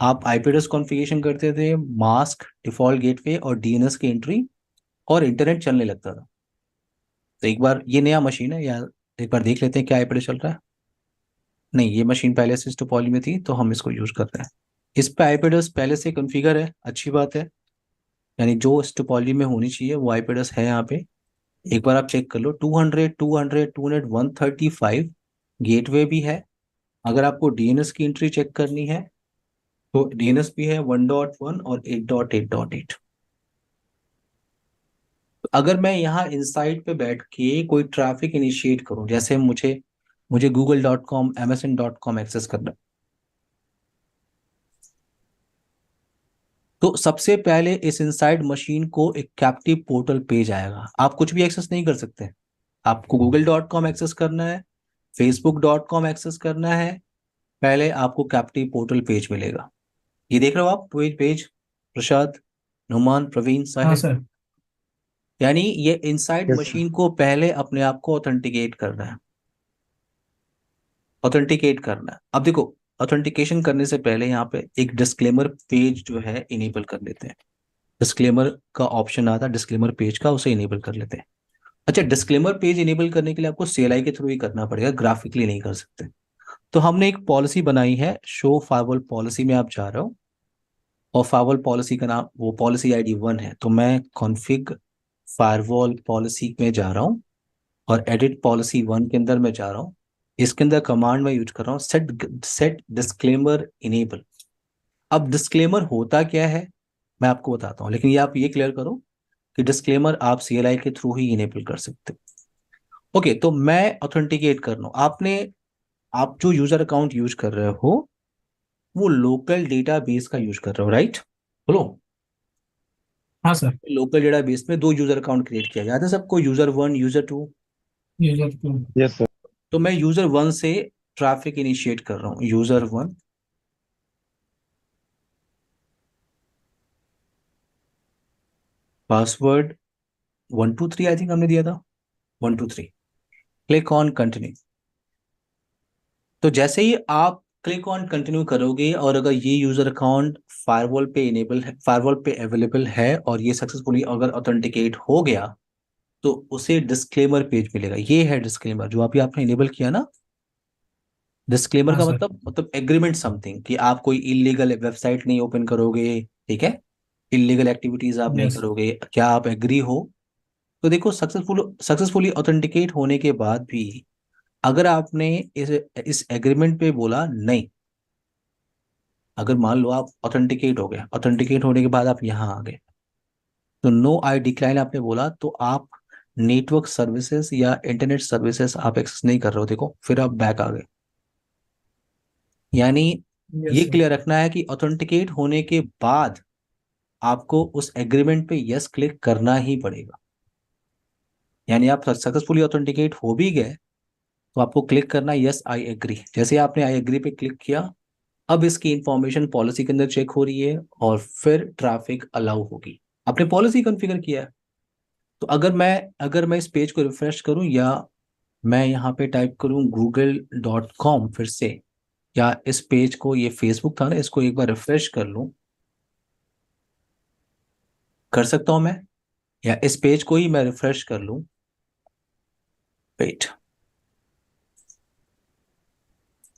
आप आईपी एड्रेस कॉन्फ़िगरेशन करते थे, मास्क, डिफॉल्ट गेटवे और डीएनएस की एंट्री, और इंटरनेट चलने लगता था। तो एक बार, ये नया मशीन है यार, एक बार देख लेते हैं क्या आईपी एड्रेस चल रहा है। नहीं, ये मशीन पहले से स्टोपॉली में थी तो हम इसको यूज कर रहे हैं। इस पे आईपी एड्रेस पहले से कॉन्फ़िगर है, अच्छी बात है। यानी जो स्टोपॉली में होनी चाहिए वो आईपी एड्रेस है यहाँ पे। एक बार आप चेक कर लो, 200 200 200 135 गेटवे भी है। अगर आपको डीएनएस की एंट्री चेक करनी है तो डीएनएस भी है 1.1 और 8.8.8। अगर मैं यहाँ इनसाइट पे बैठ के कोई ट्रैफिक इनिशिएट करूं, जैसे मुझे मुझे google.com amazon.com एक्सेस करना है, तो सबसे पहले इस इनसाइड मशीन को एक कैप्टिव पोर्टल पेज आएगा। आप कुछ भी एक्सेस नहीं कर सकते। आपको google.com एक्सेस करना है, facebook.com एक्सेस करना है, पहले आपको कैप्टिव पोर्टल पेज मिलेगा। ये देख रहे हो आप पेज प्रसाद, नुमान, प्रवीण, हाँ साहिल। सर। यानी ये इनसाइड यस सर। मशीन को पहले अपने आप को ऑथेंटिकेट करना है, ऑथेंटिकेट करना है। अब देखो, ऑथेंटिकेशन करने से पहले यहाँ पे एक डिस्क्लेमर पेज जो है इनेबल कर लेते हैं। डिस्क्लेमर का ऑप्शन आता है डिस्क्लेमर पेज का, उसे इनेबल कर लेते हैं। अच्छा, डिस्क्लेमर पेज इनेबल करने के लिए आपको सीएलआई के थ्रू ही करना पड़ेगा, ग्राफिकली नहीं कर सकते। तो हमने एक पॉलिसी बनाई है, शो फायरवॉल पॉलिसी में आप जा रहे हो, और फायरवॉल पॉलिसी का नाम, वो पॉलिसी आईडी 1 है, तो मैं कॉन्फ़िग फायरवॉल पॉलिसी में जा रहा हूँ और एडिट पॉलिसी 1 के अंदर मैं जा रहा हूँ। इसके अंदर कमांड मैं यूज कर रहा हूँ, सेट डिस्क्लेमर इनेबल। अब डिस्क्लेमर होता क्या है मैं आपको बताता हूँ, लेकिन ये आप ये क्लियर करो कि डिस्क्लेमर आप CLI के थ्रू ही इनेबल कर सकते हो। ओके, तो मैं ऑथेंटिकेट कर रहा हूँ। आप जो यूजर अकाउंट यूज कर रहे हो वो लोकल डेटाबेस का यूज कर रहे हो, राइट? बोलो। हाँ सर। लोकल डेटाबेस में 2 यूजर अकाउंट क्रिएट किया, याद है सबको? User 1, user 2। User two. Yes, sir. तो मैं यूजर 1 से ट्रैफिक इनिशिएट कर रहा हूँ, यूजर 1। पासवर्ड 123 आई थिंक हमने दिया था, 123। Click on continue. तो जैसे ही आप क्लिक ऑन कंटिन्यू करोगे और अगर ये यूजर अकाउंट फायरवॉल पे इनेबल है, फायरवॉल पे अवेलेबल है, और ये सक्सेसफुली अगर ऑथेंटिकेट हो गया, तो उसे डिस्क्लेमर पेज मिलेगा। ये है डिस्क्लेमर जो अभी आपने इनेबल किया ना। डिस्क्लेमर हाँ का सर। मतलब एग्रीमेंट समथिंग, कि आप कोई इलीगल वेबसाइट नहीं ओपन करोगे, ठीक है? इलीगल एक्टिविटीज आप नहीं यस। करोगे, क्या आप एग्री हो? तो देखो, सक्सेसफुली ऑथेंटिकेट होने के बाद भी अगर आपने इस एग्रीमेंट पे बोला नहीं, अगर मान लो आप ऑथेंटिकेट हो गए, ऑथेंटिकेट होने के बाद आप यहाँ आ गए, तो नो आई डिक्लाइन आपने बोला, तो आप नेटवर्क सर्विसेज या इंटरनेट सर्विसेज आप एक्सेस नहीं कर रहे हो। देखो, फिर आप बैक आ गए। यानी यस ये सर। क्लियर रखना है कि ऑथेंटिकेट होने के बाद आपको उस एग्रीमेंट पे यस क्लिक करना ही पड़ेगा। यानी आप सक्सेसफुली ऑथेंटिकेट हो भी गए तो आपको क्लिक करना यस आई एग्री। जैसे आपने आई एग्री पे क्लिक किया, अब इसकी इंफॉर्मेशन पॉलिसी के अंदर चेक हो रही है और फिर ट्रैफिक अलाउ होगी। आपने पॉलिसी कॉन्फ़िगर किया है। तो अगर मैं इस पेज को रिफ्रेश करूं, या मैं यहाँ पे टाइप करूं google.com फिर से, या इस पेज को, ये फेसबुक था ना, इसको एक बार रिफ्रेश कर लूं, कर सकता हूं मैं? या इस पेज को ही मैं रिफ्रेश कर लूं? वेट,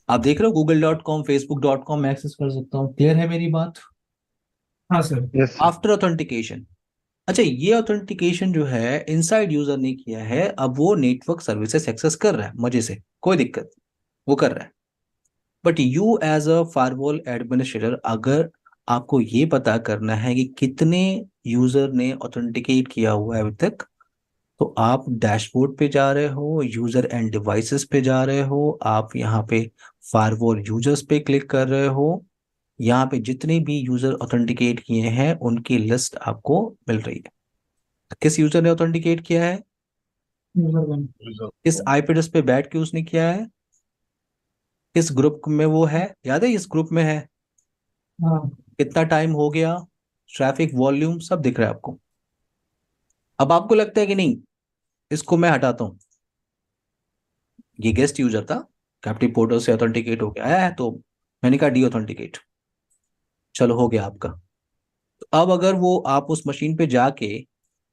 आप देख रहे हो google.com, facebook.com मैं एक्सेस कर सकता हूँ। क्लियर है मेरी बात? हाँ sir. Yes, sir. After authentication. अच्छा, ये ऑथेंटिकेशन जो है इनसाइड यूजर ने किया है, अब वो नेटवर्क सर्विसेज एक्सेस कर रहा है मजे से, कोई दिक्कत नहीं, वो कर रहा है। But you as a firewall administrator, अगर आपको ये पता करना है कि कितने यूजर ने ऑथेंटिकेट किया हुआ है अभी तक, तो आप डैशबोर्ड पे जा रहे हो, यूजर एंड डिवाइसेस पे जा रहे हो, आप यहाँ पे फायरवॉल यूजर्स पे क्लिक कर रहे हो। यहाँ पे जितने भी यूजर ऑथेंटिकेट किए हैं उनकी लिस्ट आपको मिल रही है। किस यूजर ने ऑथेंटिकेट किया है, यूजर वन। किस आईपी एड्रेस पे बैठ के उसने किया है, किस ग्रुप में वो है, याद है इस ग्रुप में है, हाँ। कितना टाइम हो गया, ट्रैफिक वॉल्यूम सब दिख रहा है आपको। अब आपको लगता है कि नहीं, इसको मैं हटाता हूँ, ये गेस्ट यूजर था, कैप्टिव पोर्टल से ऑथेंटिकेट होके आया है, तो मैंने कहा डी ऑथेंटिकेट, चलो हो गया आपका। तो अब अगर वो आप उस मशीन पे जाके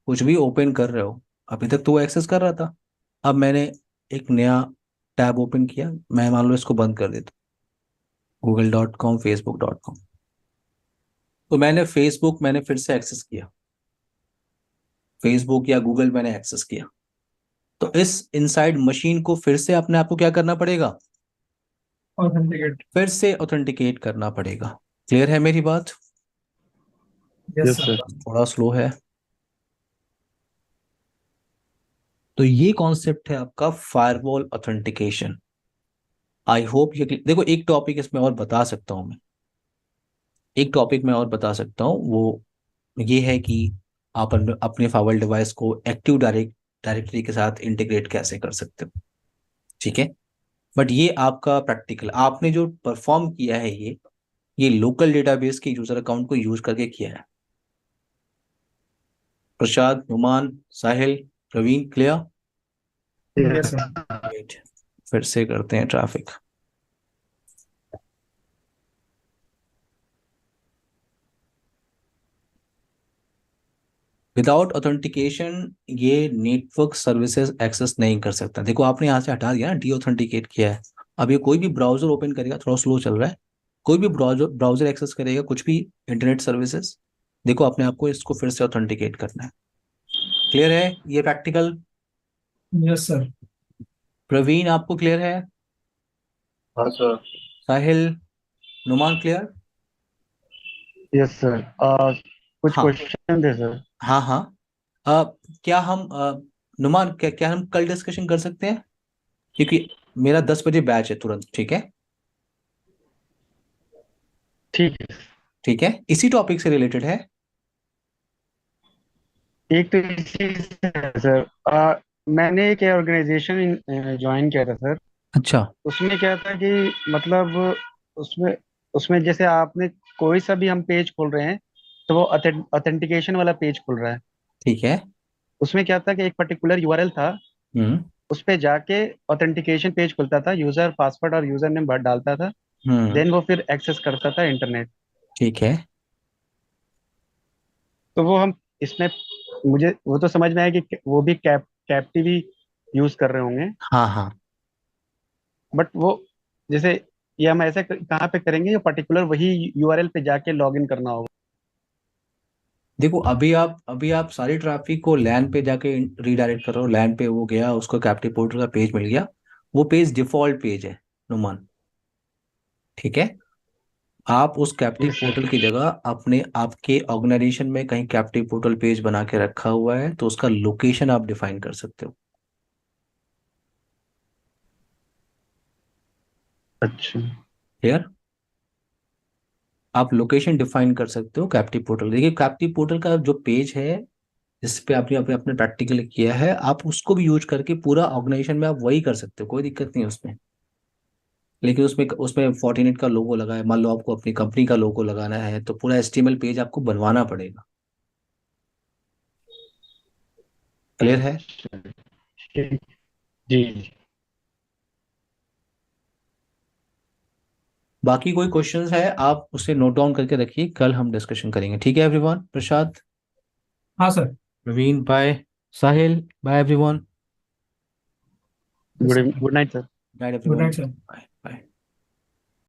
कुछ भी ओपन कर रहे हो, अभी तक तो वो एक्सेस कर रहा था, अब मैंने एक नया टैब ओपन किया, मैं मान लो इसको बंद कर देता हूँ, google.com, facebook.com। तो मैंने फिर से एक्सेस किया, फेसबुक या गूगल मैंने एक्सेस किया, तो इस इनसाइड मशीन को फिर से अपने आप को क्या करना पड़ेगा, ऑथेंटिकेट। फिर से ऑथेंटिकेट करना पड़ेगा। क्लियर है मेरी बात? Yes Yes, sir. sir. थोड़ा स्लो है। तो ये कॉन्सेप्ट है आपका फायरवॉल ऑथेंटिकेशन। आई होप ये देखो, एक टॉपिक इसमें और बता सकता हूं मैं, एक टॉपिक में और बता सकता हूँ, वो ये है कि आप अपने फायरवॉल डिवाइस को एक्टिव डायरेक्टरी के साथ इंटीग्रेट कैसे कर सकते हो, ठीक है? बट ये आपका प्रैक्टिकल आपने जो परफॉर्म किया है, ये लोकल डेटाबेस के यूजर अकाउंट को यूज करके किया है। Prasad, Numan, Sahil, Praveen, clear? Yes Yes. Sir. Right, फिर से करते हैं ट्रैफिक। विदाउट ऑथेंटिकेशन ये नेटवर्क सर्विसेज एक्सेस नहीं कर सकता। देखो, आपने यहाँ से हटा दिया ना, डी ऑथेंटिकेट किया है, अब ये कोई भी ब्राउजर ओपन करेगा, थोड़ा स्लो चल रहा है, कोई भी ब्राउजर ब्राउजर एक्सेस करेगा कुछ भी इंटरनेट सर्विसेज, देखो अपने आप को इसको फिर से ऑथेंटिकेट करना है। क्लियर है ये प्रैक्टिकल? Yes sir. प्रवीण आपको क्लियर है? हाँ सर। साहिल, नुमान क्लियर? Yes sir. कुछ हाँ क्वेश्चन थे सर। हाँ हाँ। अ, क्या हम नुमान, क्या हम कल डिस्कशन कर सकते हैं? क्योंकि मेरा 10 बजे बैच है तुरंत, ठीक है? ठीक है। ठीक है, इसी टॉपिक से रिलेटेड है। एक तो इसी से है सर। मैंने एक ऑर्गेनाइजेशन ज्वाइन किया था सर। अच्छा। उसमें क्या था कि मतलब उसमें उसमें जैसे आपने कोई सा भी हम पेज खोल रहे हैं तो वो ऑथेंटिकेशन वाला पेज खुल रहा है। ठीक है। उसमें क्या था कि एक पर्टिकुलर यूआरएल था, हम्म उस पे जाके ऑथेंटिकेशन पेज खुलता था, यूजर पासवर्ड और यूजर नेम भर डालता था, हम्म। देन वो फिर एक्सेस करता था इंटरनेट। ठीक है। तो वो हम इसमें, मुझे वो तो समझ में आया कि वो भी कैप्टिव ही यूज कर रहे होंगे। हाँ हाँ। बट वो जैसे ये हम ऐसे कहाँ पे करेंगे, ये पर्टिकुलर वही यूआरएल पे जाके लॉग इन करना होगा। देखो अभी आप सारी ट्रैफिक को लैन पे जाके रीडायरेक्ट कर रहे हो, लैन पे वो गया, उसको कैप्टिव पोर्टल का पेज मिल गया, वो पेज डिफॉल्ट पेज है नुमान, ठीक है? आप उस कैप्टिव यस पोर्टल सर। की जगह अपने आपके ऑर्गेनाइजेशन में कहीं कैप्टिव पोर्टल पेज बना के रखा हुआ है तो उसका लोकेशन आप डिफाइन कर सकते हो। अच्छा। क्लियर? आप लोकेशन डिफाइन कर सकते हो कैप्टिव पोर्टल। देखिए कैप्टिव पोर्टल का जो पेज है जिस पे आपने अपने अपने प्रैक्टिकल किया है, आप उसको भी यूज करके पूरा ऑर्गेनाइजेशन में आप वही कर सकते हो, कोई दिक्कत नहीं है उसमें। लेकिन उसमें उसमें फोर्टिनेट का लोगो लगा है, मान लो आपको अपनी कंपनी का लोगो लगाना है तो पूरा एचटीएमएल पेज आपको बनवाना पड़ेगा। क्लियर है? अच्छा। ठीक। जी जी। बाकी कोई क्वेश्चंस है आप उसे नोट डाउन करके रखिए, कल हम डिस्कशन करेंगे। ठीक है एवरीवन? प्रसाद, हाँ sir. Praveen, bye. Sahil, bye everyone. Yes sir. Good night sir. Night good everyone. Night sir. Bye.